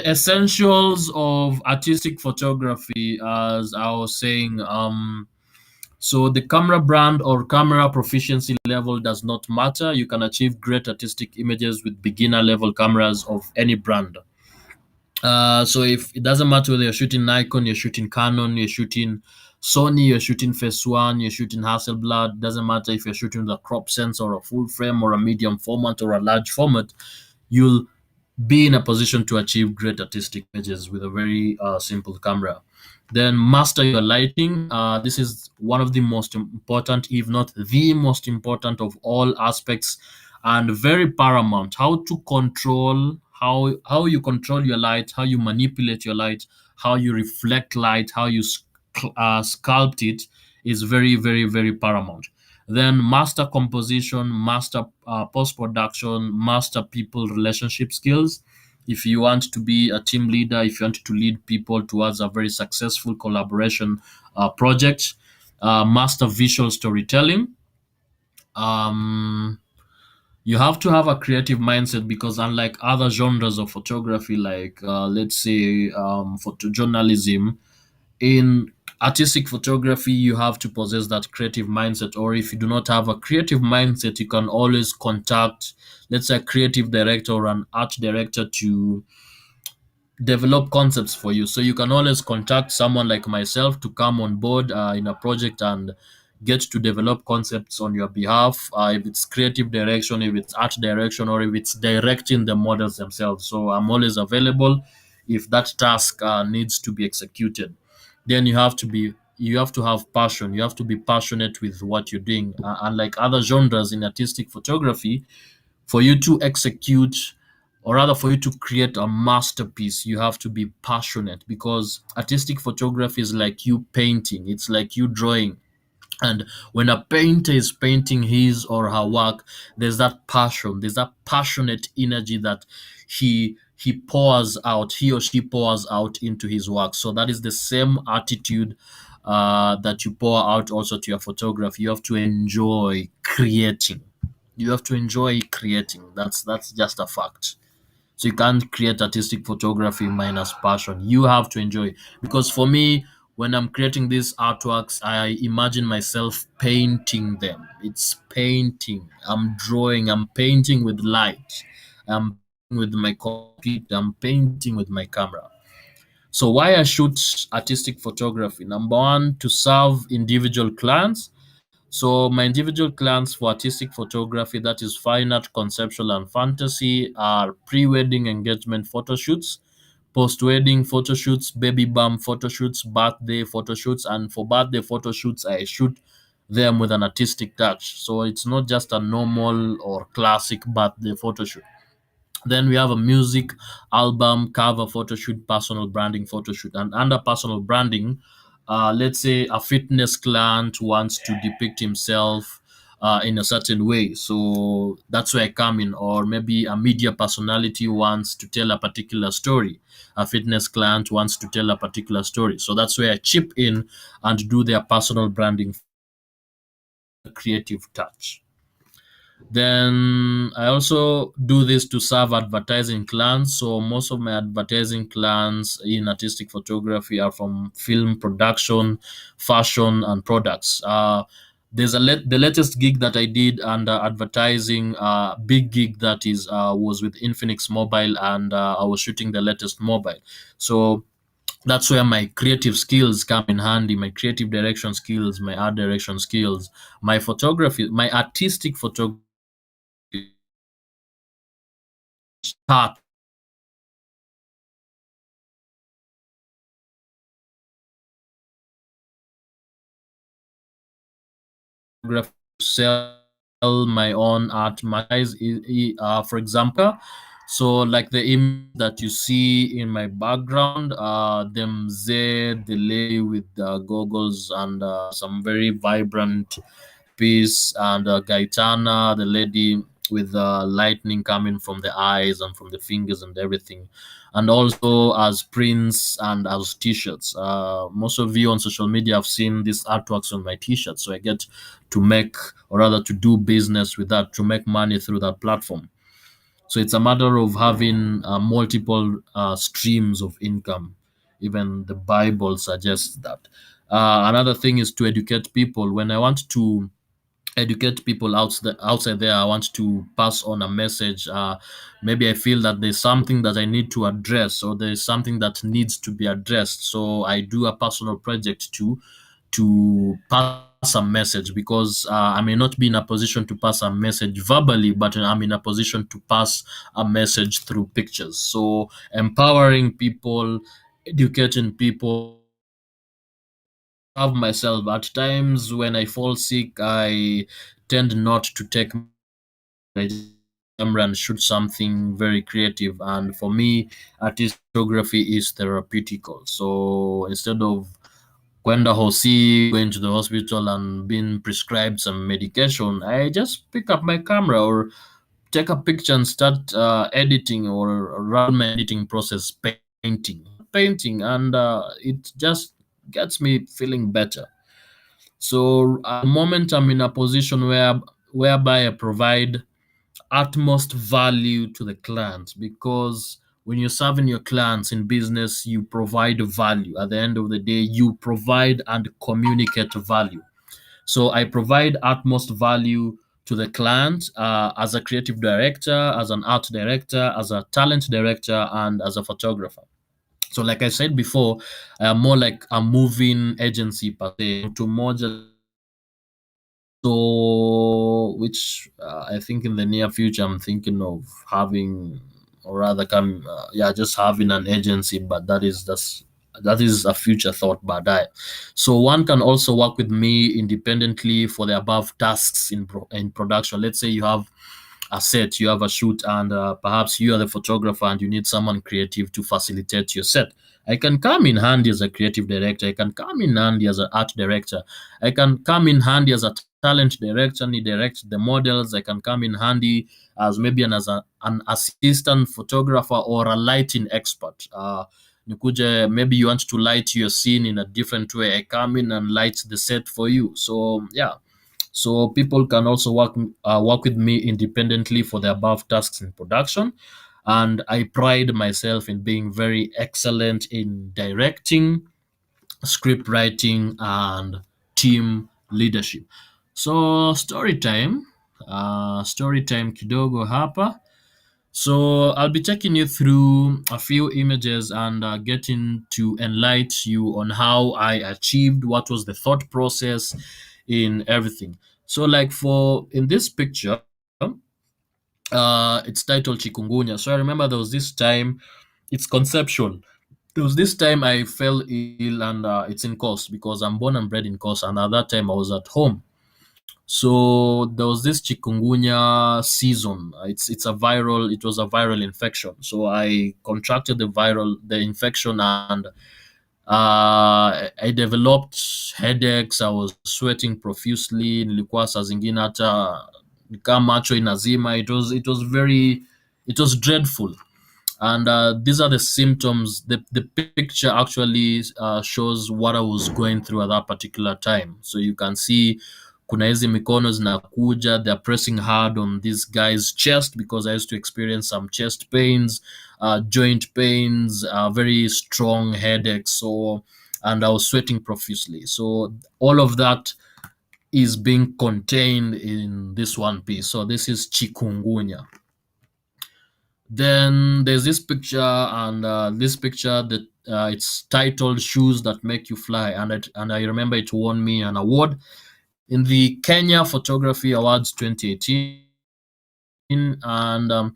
Essentials of artistic photography, as I was saying. So the camera brand or camera proficiency level does not matter. You can achieve great artistic images with beginner level cameras of any brand. So if it doesn't matter whether you're shooting Nikon, you're shooting Canon, you're shooting Sony, you're shooting Phase One, you're shooting Hasselblad. Doesn't matter if you're shooting with a crop sensor or a full frame or a medium format or a large format. You'll be in a position to achieve great artistic images with a very simple camera. Then master your lighting. This is one of the most important, if not the most important of all aspects, and very paramount. How to control how you control your light, how you manipulate your light, how you reflect light, how you sculpt it is very, very, very paramount. Then master composition, master post production, master people relationship skills. If you want to be a team leader, if you want to lead people towards a very successful collaboration project, master visual storytelling. Um, you have to have a creative mindset, because unlike other genres of photography, like let's say photojournalism, in artistic photography you have to possess that creative mindset. Or if you do not have a creative mindset, you can always contact, let's say, a creative director or an art director to develop concepts for you. So you can always contact someone like myself to come on board in a project and get to develop concepts on your behalf. If it's creative direction, if it's art direction, or if it's directing the models themselves. So I'm always available if that task needs to be executed. Then you have to have passion. You have to be passionate with what you're doing. Unlike other genres in artistic photography, for you to execute, or rather for you to create a masterpiece, you have to be passionate, because artistic photography is like you painting, it's like you drawing. And when a painter is painting his or her work, there's that passion, there's that passionate energy that he pours out, he or she pours out into his work. So that is the same attitude that you pour out also to your photography. You have to enjoy creating. You have to enjoy creating. That's just a fact. So you can't create artistic photography minus passion. You have to enjoy. Because for me, when I'm creating these artworks, I imagine myself painting them. It's painting. I'm drawing. I'm painting with light. I'm painting with my computer. I'm painting with my camera. So why I shoot artistic photography? Number one, to serve individual clients. So my individual clients for artistic photography, that is fine art, conceptual, and fantasy, are pre-wedding engagement photo shoots, post-wedding photo shoots, baby bump photo shoots, birthday photo shoots, and for birthday photo shoots, I shoot them with an artistic touch. So it's not just a normal or classic birthday photo shoot. Then we have a music album cover photo shoot, personal branding photo shoot. And under personal branding, let's say a fitness client wants to depict himself in a certain way. So that's where I come in. Or maybe a media personality wants to tell a particular story. A fitness client wants to tell a particular story. So that's where I chip in and do their personal branding, creative touch. Then I also do this to serve advertising clients. So most of my advertising clients in artistic photography are from film production, fashion, and products. The latest gig that I did under advertising, big gig that is was with Infinix Mobile, and I was shooting the latest mobile. So that's where my creative skills come in handy, my creative direction skills, my art direction skills, my photography, my artistic photography start photography to sell my own art. My guys, for example, so like the image that you see in my background, them Z, the lady with the goggles and some very vibrant piece, and Gaetana, the lady with the lightning coming from the eyes and from the fingers and everything, and also as prints and as t-shirts. Most of you on social media have seen these artworks on my t-shirts, so I get to make, or rather to do business with that, to make money through that platform. So it's a matter of having multiple streams of income. Even the Bible suggests that. Another thing is to educate people. When I want to educate people outside there, I want to pass on a message. Maybe I feel that there's something that I need to address, or there's something that needs to be addressed. So I do a personal project to pass a message, because I may not be in a position to pass a message verbally, but I'm in a position to pass a message through pictures. So empowering people, educating people, have myself. At times when I fall sick, I tend not to take my camera and shoot something very creative. And for me, artist photography is therapeutical. So instead of Kwenda Hosi, going to the hospital and being prescribed some medication, I just pick up my camera or take a picture and start editing, or run my editing process, painting, and it just gets me feeling better. So at the moment, I'm in a position whereby I provide utmost value to the clients, because when you're serving your clients in business, you provide value. At the end of the day, you provide and communicate value. So I provide utmost value to the client, as a creative director, as an art director, as a talent director, and as a photographer. So like I said before, I am more like a moving agency per se. To moja, so, which I think in the near future, I'm thinking of having, or rather, just having an agency. But that is a future thought. But so one can also work with me independently for the above tasks in production. Let's say you have a set, you have a shoot, and perhaps you are the photographer and you need someone creative to facilitate your set. I can come in handy as a creative director. I can come in handy as an art director. I can come in handy as a talent director and direct the models. I can come in handy as maybe an assistant photographer or a lighting expert. Nikuje, maybe you want to light your scene in a different way. I come in and light the set for you. So yeah, so people can also work with me independently for the above tasks in production. And I pride myself in being very excellent in directing, script writing, and team leadership. So story time kidogo hapa. So I'll be taking you through a few images and getting to enlighten you on how I achieved what was the thought process in everything. So, like for in this picture, it's titled Chikungunya. So I remember there was this time. It's conceptual. There was this time I fell ill, and it's in course because I'm born and bred in course, and at that time I was at home. So there was this chikungunya season. It's a viral. It was a viral infection. So I contracted the infection, and I developed headaches. I was sweating profusely. Nilikuwa saa zingine hata nikaa macho inazima. It was dreadful. And these are the symptoms. The picture actually shows what I was going through at that particular time. So you can see kuna hizi mikono zinakuja, they're pressing hard on this guy's chest because I used to experience some chest pains, joint pains, very strong headaches. So, and I was sweating profusely. So all of that is being contained in this one piece. So this is chikungunya. Then there's this picture, and this picture that it's titled "Shoes That Make You Fly," and I remember it won me an award in the Kenya Photography Awards 2018. And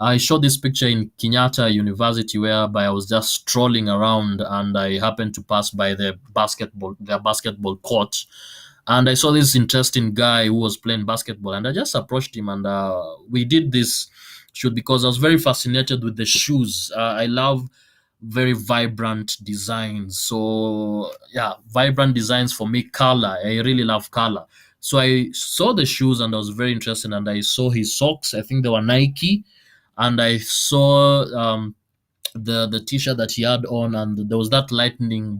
I shot this picture in Kenyatta University, whereby I was just strolling around, and I happened to pass by their basketball court, and I saw this interesting guy who was playing basketball, and I just approached him, and we did this shoot because I was very fascinated with the shoes. I love very vibrant designs. So yeah, vibrant designs for me, color. I really love color. So I saw the shoes and I was very interested, and I saw his socks. I think they were Nike, and I saw the t-shirt that he had on, and there was that lightning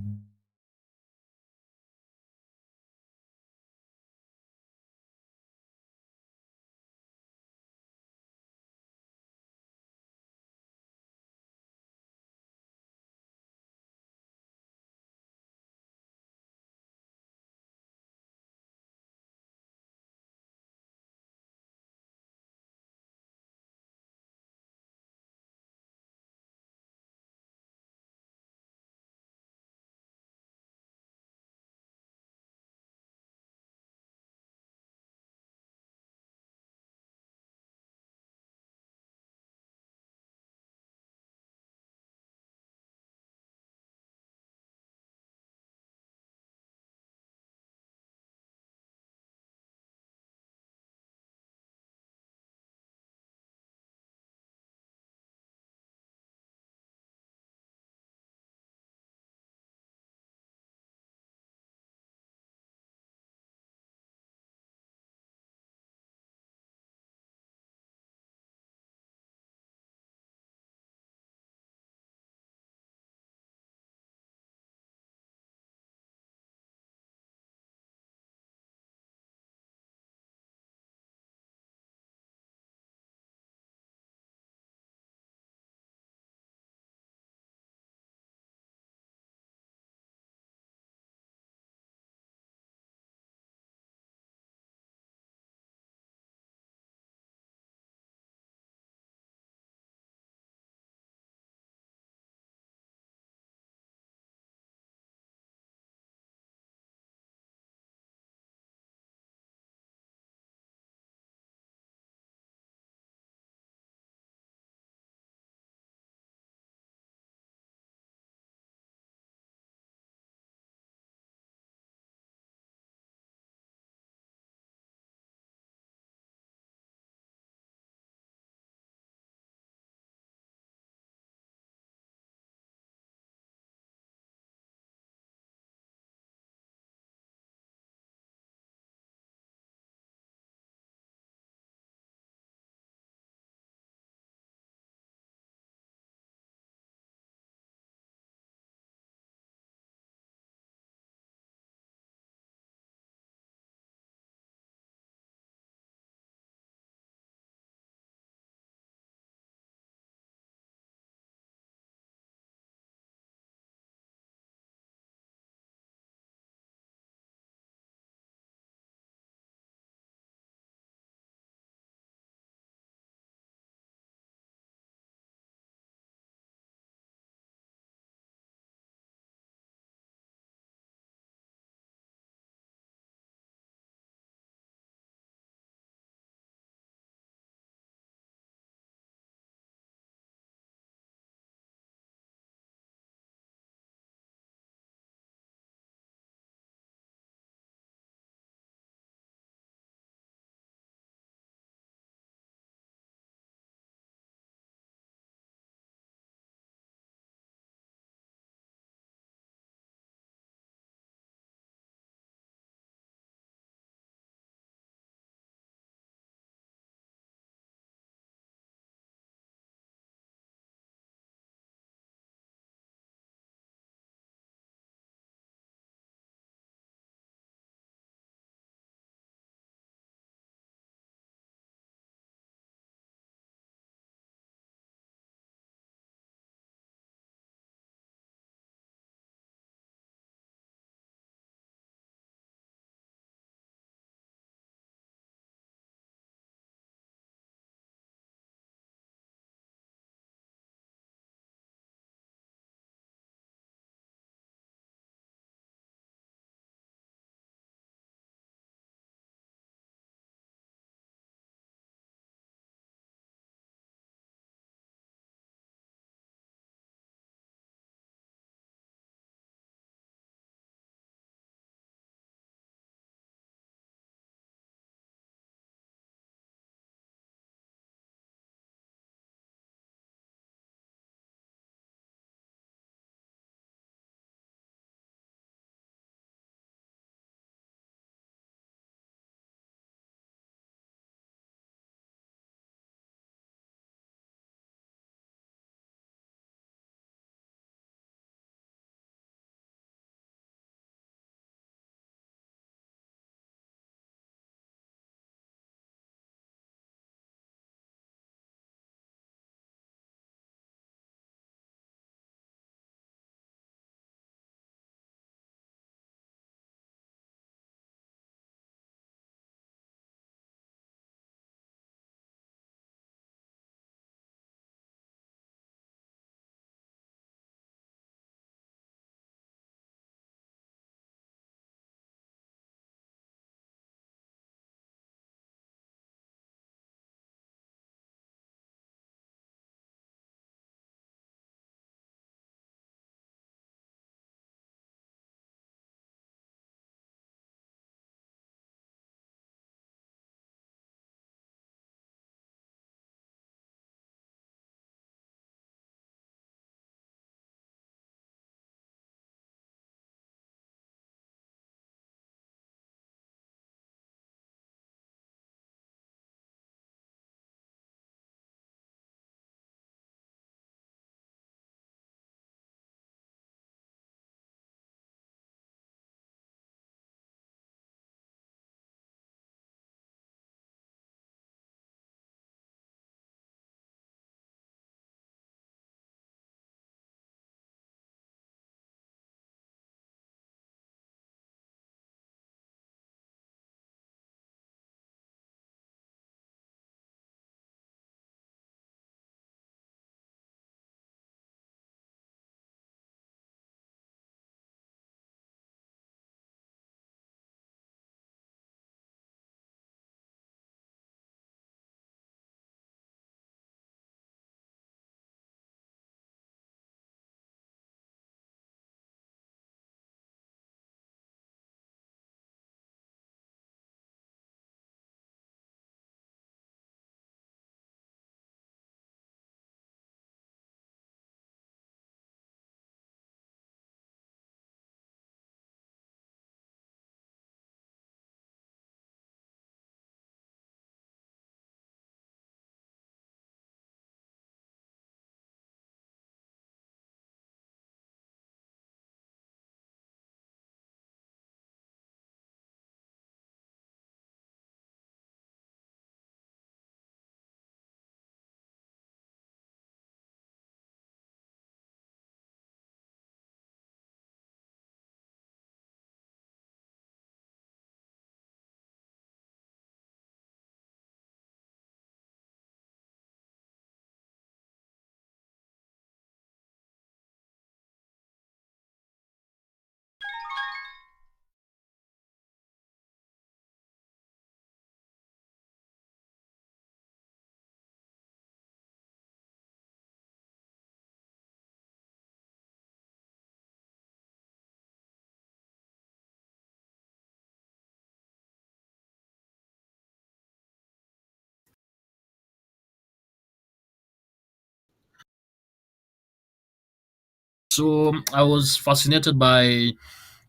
So I was fascinated by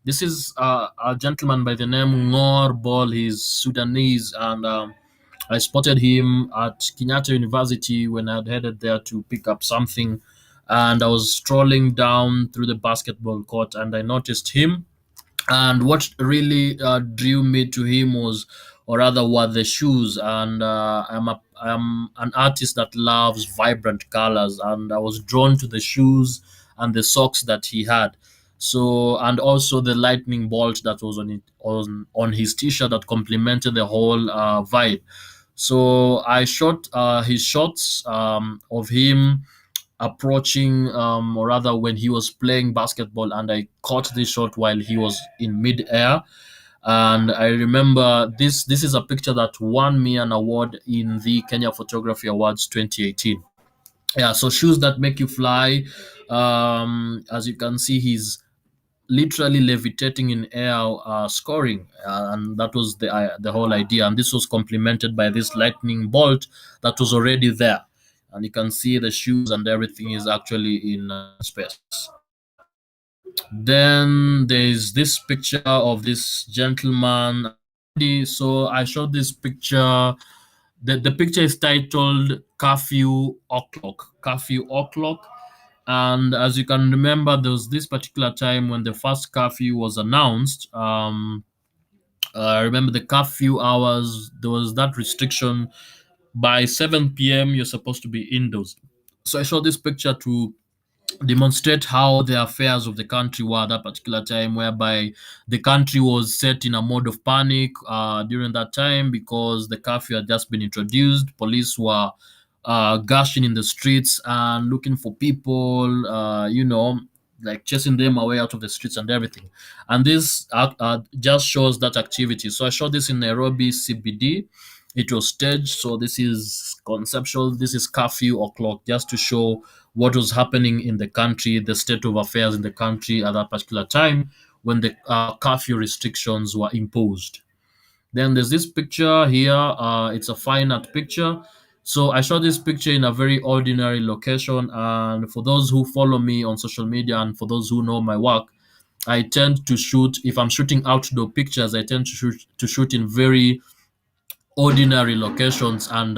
this is a gentleman by the name Ngor Bol. He's Sudanese, and I spotted him at Kenyatta University when I had headed there to pick up something. And I was strolling down through the basketball court, and I noticed him. And what really drew me to him was, or rather, were the shoes. And I'm an artist that loves vibrant colors, and I was drawn to the shoes and the socks that he had. So, and also the lightning bolt that was on his t-shirt that complemented the whole vibe. So I shot his shots of him approaching, or rather, when he was playing basketball, and I caught this shot while he was in mid-air. And I remember this. This is a picture that won me an award in the Kenya Photography Awards 2018. Yeah, so shoes that make you fly. As you can see, he's literally levitating in air, scoring, and that was the whole idea. And this was complemented by this lightning bolt that was already there, and you can see the shoes and everything is actually in space. Then there's this picture of this gentleman. So I showed this picture. The picture is titled Curfew O'Clock. Curfew O'Clock. And as you can remember, there was this particular time when the first curfew was announced. I remember the curfew hours, there was that restriction. By 7 p.m., you're supposed to be indoors. So I showed this picture to demonstrate how the affairs of the country were at that particular time, whereby the country was set in a mode of panic during that time because the curfew had just been introduced. Police were gushing in the streets and looking for people, like chasing them away out of the streets and everything. And this just shows that activity. So I shot this in Nairobi CBD. It was staged. So this is conceptual. This is curfew o'clock, just to show what was happening in the country, the state of affairs in the country at that particular time when the curfew restrictions were imposed. Then there's this picture here. It's a fine art picture. So I shot this picture in a very ordinary location. And for those who follow me on social media and for those who know my work, I tend to shoot, if I'm shooting outdoor pictures, I tend to shoot in very ordinary locations and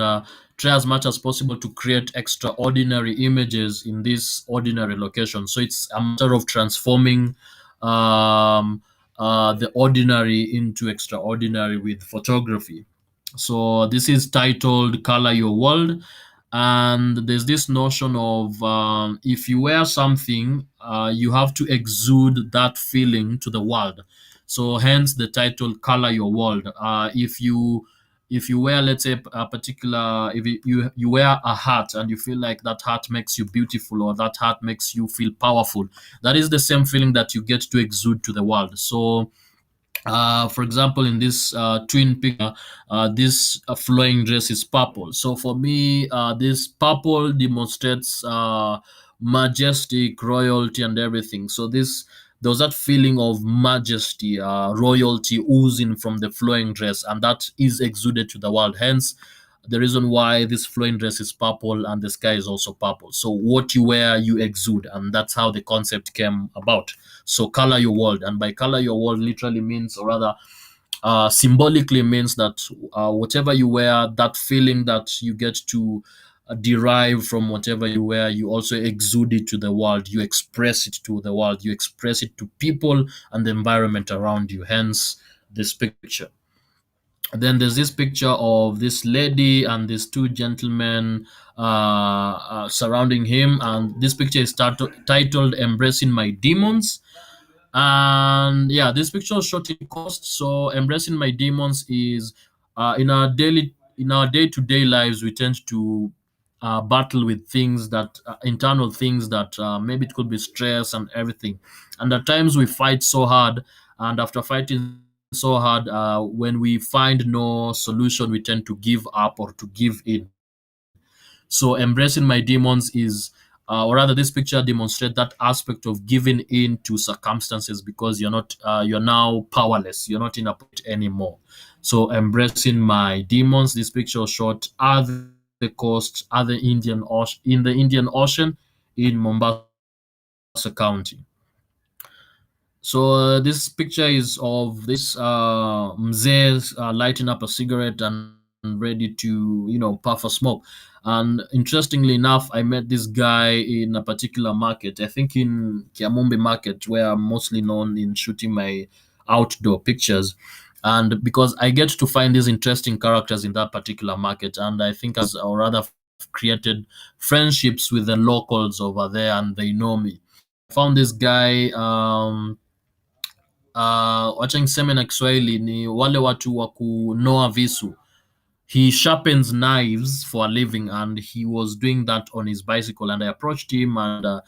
try as much as possible to create extraordinary images in these ordinary locations. So it's a matter of transforming um, the ordinary into extraordinary with photography. So this is titled Color Your World. And there's this notion of if you wear something, you have to exude that feeling to the world. So hence the title Color Your World. If you wear, let's say, a particular, if you wear a hat and you feel like that hat makes you beautiful or that hat makes you feel powerful, that is the same feeling that you get to exude to the world. So for example, in this twin picture, this flowing dress is purple. So for me, this purple demonstrates majestic, royalty, and everything. So this there was that feeling of majesty, royalty oozing from the flowing dress, and that is exuded to the world. Hence, the reason why this flowing dress is purple and the sky is also purple. So what you wear, you exude, and that's how the concept came about. So color your world, and by color your world literally means, or rather, symbolically means that whatever you wear, that feeling that you get to derive from whatever you wear, you also exude it to the world. You express it to the world. You express it to people and the environment around you. Hence, this picture. Then there's this picture of this lady and these two gentlemen surrounding him, and this picture is titled "Embracing My Demons." And yeah, this picture is shot in cost. So embracing my demons is in our day-to-day lives, we tend to battle with things that internal things that maybe it could be stress and everything. And at times we fight so hard, and after fighting so hard, when we find no solution, we tend to give up or to give in. So embracing my demons is, or rather, this picture demonstrates that aspect of giving in to circumstances because you're now powerless. You're not in a point anymore. So embracing my demons. This picture shot at the coast, at the Indian Ocean, in the Indian Ocean, in Mombasa, County. So this picture is of this mzee lighting up a cigarette and ready to, puff a smoke. And interestingly enough, I met this guy in a particular market. I think in Kiamumbi Market, where I'm mostly known in shooting my outdoor pictures. And because I get to find these interesting characters in that particular market, and I think as or rather created friendships with the locals over there, and they know me. I found this guy. Wacha niseme na Kiswahili ni wale watu wa kunoa visu. He sharpens knives for a living, and he was doing that on his bicycle. And I approached him, and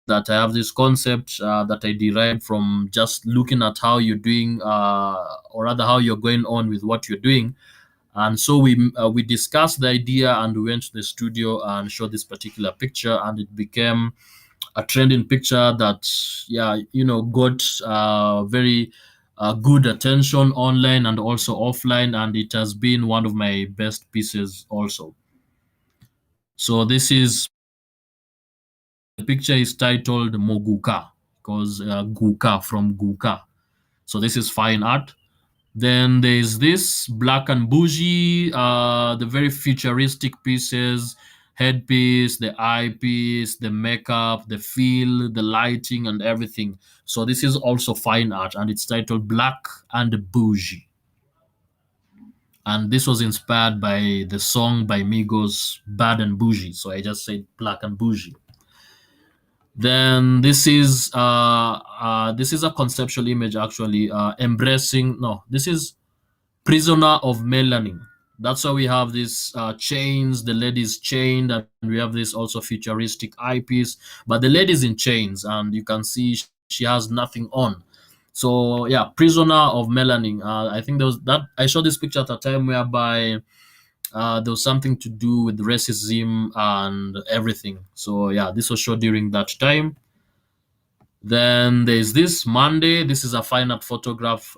that I have this concept that I derived from just looking at how you're doing, or rather how you're going on with what you're doing. And so we discussed the idea, and we went to the studio and showed this particular picture, and it became a trending picture that, yeah, got very good attention online and also offline, and it has been one of my best pieces also. So this is the picture is titled Moguka, because Guka from Guka. So this is fine art. Then there's this Black and Bougie, the very futuristic pieces, headpiece, the eyepiece, the makeup, the feel, the lighting, and everything. So this is also fine art, and it's titled Black and Bougie. And this was inspired by the song by Migos, Bad and Bougie. So I just said Black and Bougie. Then this is a conceptual image actually, embracing. No, this is Prisoner of Melanin. That's why we have these chains. The lady's chained, and we have this also futuristic eyepiece. But the lady's in chains, and you can see she has nothing on. So yeah, Prisoner of Melanin. I think there was that. I saw this picture at a time whereby there was something to do with racism and everything. So yeah, this was shot during that time. Then there's this Monday. This is a fine art photograph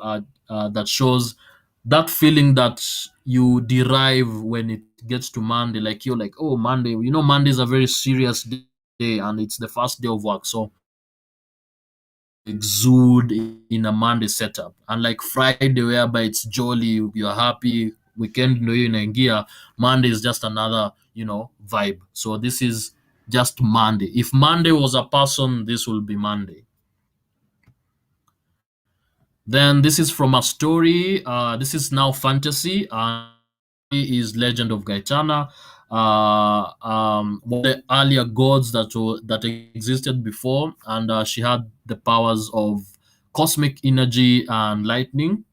that shows that feeling that you derive when it gets to Monday. Like you're like, oh, Monday. Monday is a very serious day, and it's the first day of work. So exude in a Monday setup. Unlike Friday, whereby it's jolly, you're happy, weekend ndio hiyo inaingia. Monday is just another, vibe. So this is just Monday. If Monday was a person, this will be Monday. Then this is from a story. This is now fantasy. Is Legend of Gaetana. One of the earlier gods that existed before, and she had the powers of cosmic energy and lightning.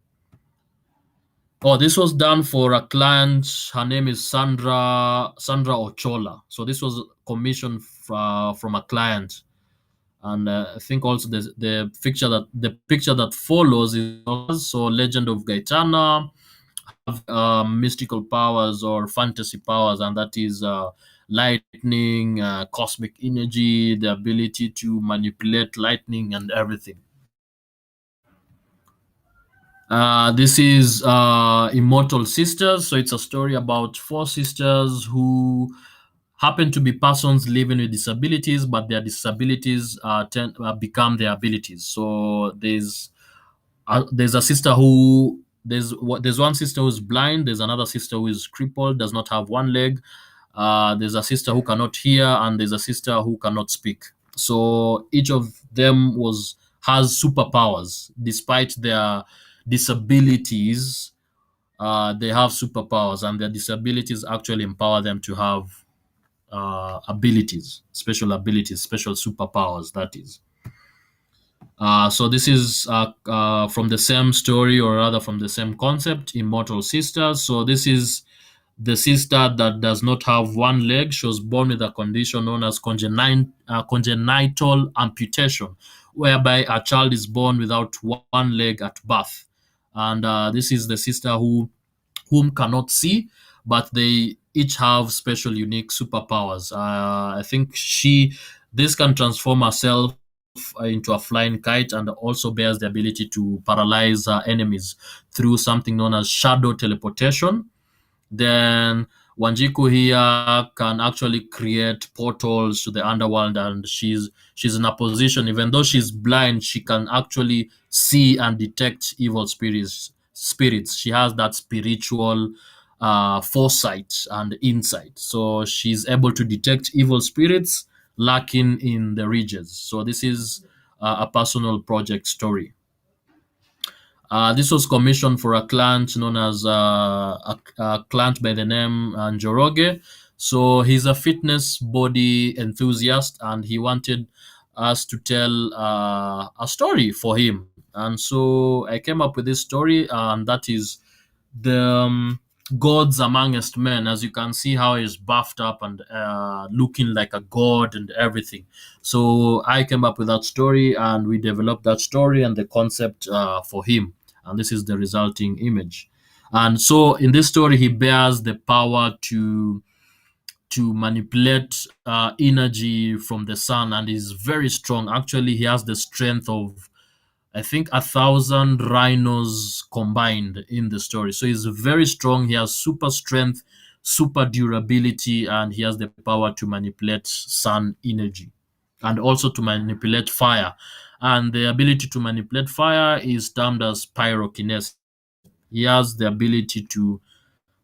Oh, this was done for a client. Her name is Sandra Ochola. So this was commissioned from a client, and I think also the picture that follows is also Legend of Gaetana, have mystical powers or fantasy powers, and that is lightning, cosmic energy, the ability to manipulate lightning and everything. This is Immortal Sisters. So it's a story about four sisters who happen to be persons living with disabilities, but their disabilities become their abilities. So there's a sister who there's one sister who's blind. There's another sister who is crippled, does not have one leg. There's a sister who cannot hear, and there's a sister who cannot speak. So each of them has superpowers, despite their disabilities. They have superpowers, and their disabilities actually empower them to have special abilities, special superpowers. That is. So this is from the same story, or rather from the same concept, Immortal Sisters. So this is the sister that does not have one leg. She was born with a condition known as congenital amputation, whereby a child is born without one leg at birth. And this is the sister whom cannot see, but they each have special, unique superpowers. I think this can transform herself into a flying kite, and also bears the ability to paralyze enemies through something known as shadow teleportation. Then Wanjiku here can actually create portals to the underworld, and she's in a position, even though she's blind, she can actually see and detect evil spirits. She has that spiritual foresight and insight, so she's able to detect evil spirits lacking in the regions. So this is a personal project story. This was commissioned for a client known as a client by the name Njoroge. So he's a fitness body enthusiast, and he wanted us to tell a story for him. And so I came up with this story, and that is the gods amongst men. As you can see, how he's buffed up and looking like a god and everything. So I came up with that story, and we developed that story and the concept for him, and this is the resulting image. And so in this story, he bears the power to manipulate energy from the sun, and is very strong. Actually, he has the strength of, I think, 1,000 rhinos combined in the story. So he's very strong. He has super strength, super durability, and he has the power to manipulate sun energy and also to manipulate fire. And the ability to manipulate fire is termed as pyrokinesis. He has the ability to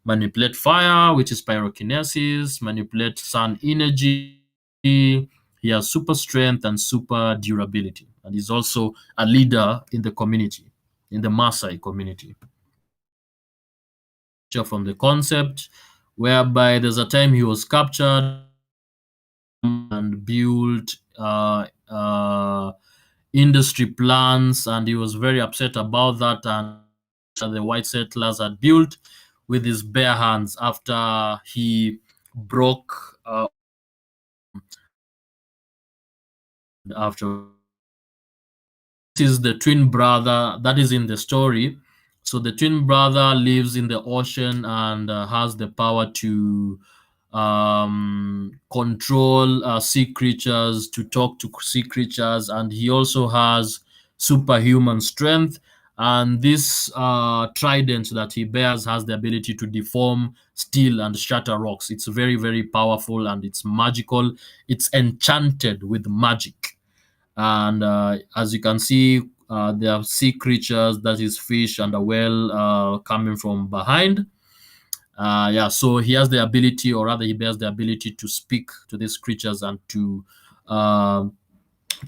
manipulate fire, which is pyrokinesis, manipulate sun energy. He has super strength and super durability. And he's also a leader in the community, in the Maasai community. From the concept, whereby there's a time he was captured and built industry plans, and he was very upset about that, and the white settlers had built with his bare hands after he broke after. This is the twin brother that is in the story. So the twin brother lives in the ocean and has the power to control sea creatures, to talk to sea creatures, and he also has superhuman strength. And this trident that he bears has the ability to deform steel and shatter rocks. It's very, very powerful, and it's magical. It's enchanted with magic. And as you can see, there are sea creatures, that is fish and a whale, coming from behind. Yeah, so he has the ability, or rather, he bears the ability to speak to these creatures and to uh,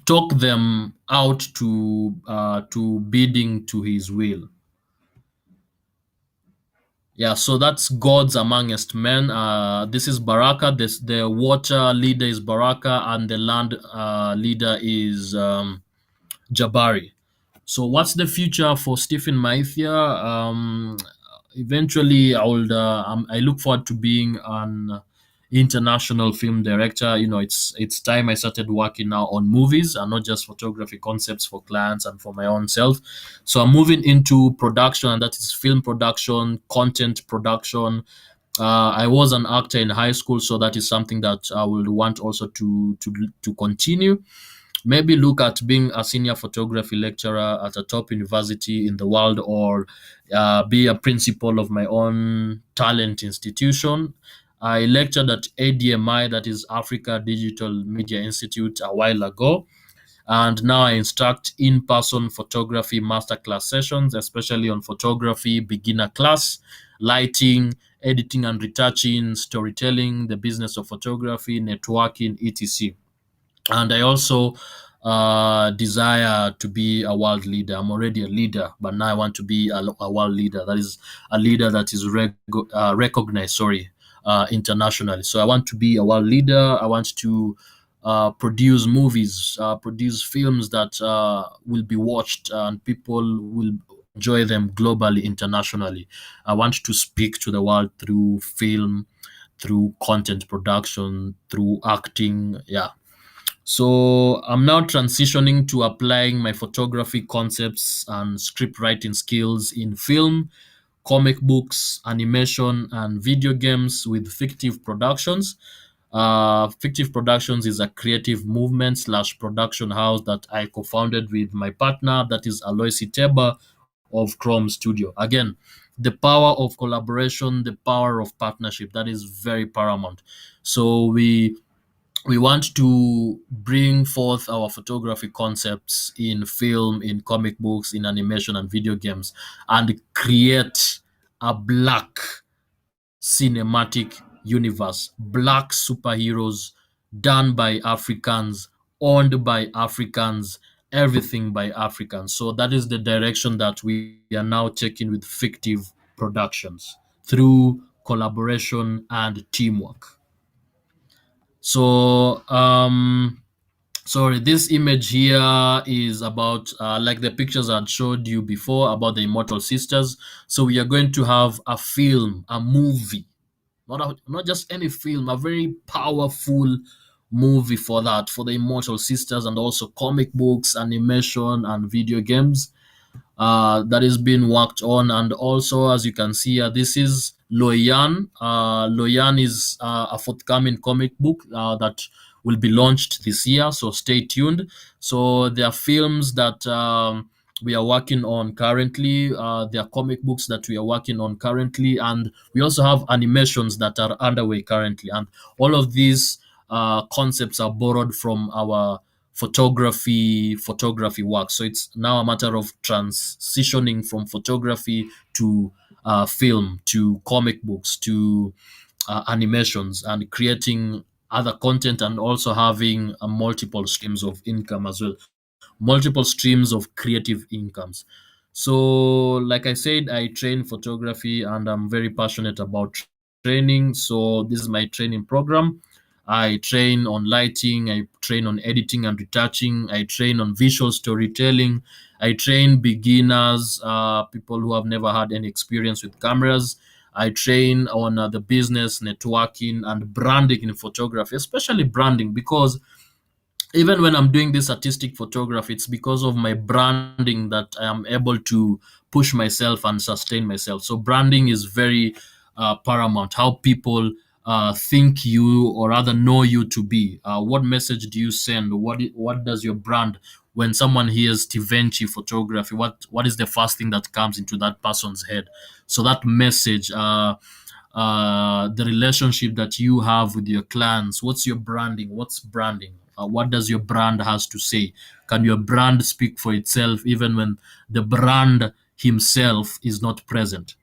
talk them out to bidding to his will. Yeah, so that's gods amongst men. This is Baraka. The water leader is Baraka, and the land leader is Jabari. So, what's the future for Stephen Maithia? Eventually, I look forward to being an international film director. You know, it's time I started working now on movies and not just photography concepts for clients and for my own self. So I'm moving into production, and that is film production, content production. I was an actor in high school, so that is something that I would want also to continue. Maybe look at being a senior photography lecturer at a top university in the world, or be a principal of my own talent institution. I lectured at ADMI, that is Africa Digital Media Institute, a while ago. And now I instruct in person photography masterclass sessions, especially on photography, beginner class, lighting, editing and retouching, storytelling, the business of photography, networking, etc. And I also desire to be a world leader. I'm already a leader, but now I want to be a world leader. That is a leader that is recognized, internationally. So I want to be a world leader. I want to produce movies, produce films that will be watched and people will enjoy them globally, internationally. I want to speak to the world through film, through content production, through acting. Yeah, so I'm now transitioning to applying my photography concepts and script writing skills in film, comic books, animation, and video games with Fictive Productions. Fictive Productions is a creative movement slash production house that I co-founded with my partner, that is Aloisi Teba of Chrome Studio. Again, the power of collaboration, the power of partnership, that is very paramount. So we want to bring forth our photography concepts in film, in comic books, in animation and video games, and create a black cinematic universe, black superheroes done by Africans, owned by Africans, everything by Africans. So that is the direction that we are now taking with fictive productions through collaboration and teamwork. So sorry, this image here is about like the pictures I showed you before about the Immortal Sisters. So we are going to have a film, a movie, not just any film, a very powerful movie for that, for the Immortal Sisters, and also comic books, animation, and video games that is being worked on. And also, as you can see here, this is Loyan. Loyan is a forthcoming comic book that will be launched this year, so stay tuned. So there are films that we are working on currently. There are comic books that we are working on currently, and we also have animations that are underway currently. And all of these concepts are borrowed from our photography work. So it's now a matter of transitioning from photography to film, to comic books, to animations, and creating other content, and also having multiple streams of income as well, multiple streams of creative incomes. So, like I said, I train photography and I'm very passionate about training. So, this is my training program. I train on lighting, I train on editing and retouching, I train on visual storytelling, I train beginners, people who have never had any experience with cameras. I train on the business, networking, and branding in photography, especially branding, because even when I'm doing this artistic photography, it's because of my branding that I am able to push myself and sustain myself. So branding is very paramount. How people think you, or rather know you to be. What message do you send? What does your brand? When someone hears Stevenchy photography, what is the first thing that comes into that person's head? So that message. The relationship that you have with your clients, what's your branding, what's branding, what does your brand has to say, can your brand speak for itself even when the brand himself is not present.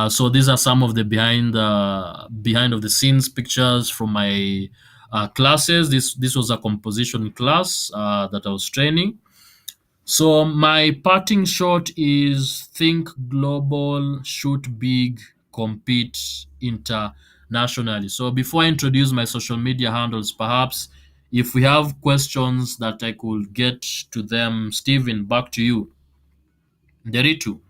So these are some of the behind of the scenes pictures from my classes. This was a composition class that I was training. So my parting shot is think global, shoot big, compete internationally. So before I introduce my social media handles, perhaps if we have questions that I could get to them, Steven, back to you. Deritu.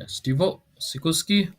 Stevo Sikoski.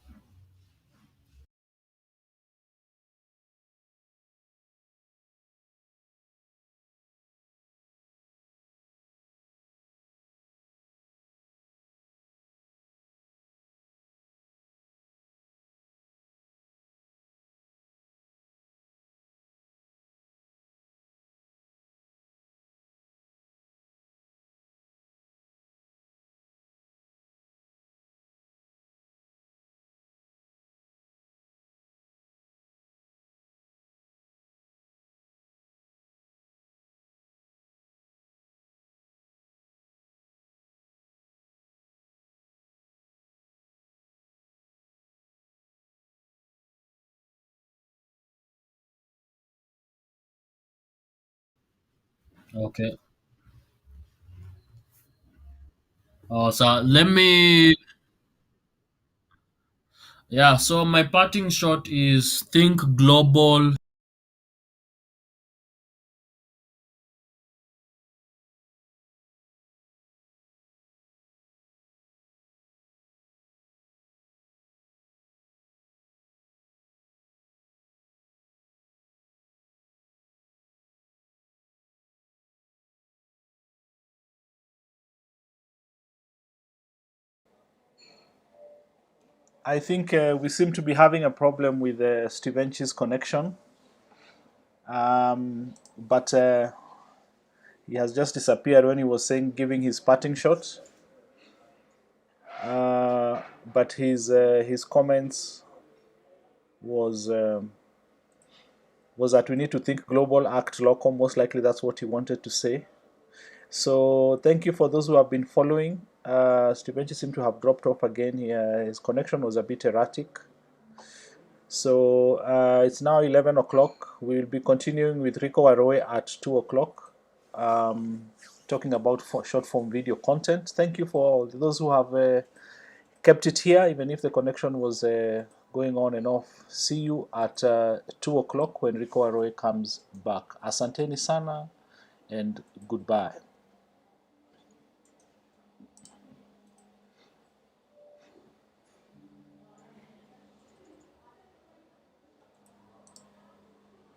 Okay. So let me. Yeah. So my parting shot is think global. I think we seem to be having a problem with Stevenchy's connection, but he has just disappeared when he was saying giving his parting shot. But his comments was was that we need to think global, act local. Most likely, that's what he wanted to say. So thank you for those who have been following. Stevenchy seemed to have dropped off again. His connection was a bit erratic. So it's now 11 o'clock. We'll be continuing with Rico Aroe at 2 o'clock, talking about short form video content. Thank you for those who have kept it here, even if the connection was going on and off. See you at 2 o'clock when Rico Aroe comes back. Asanteni sana and goodbye.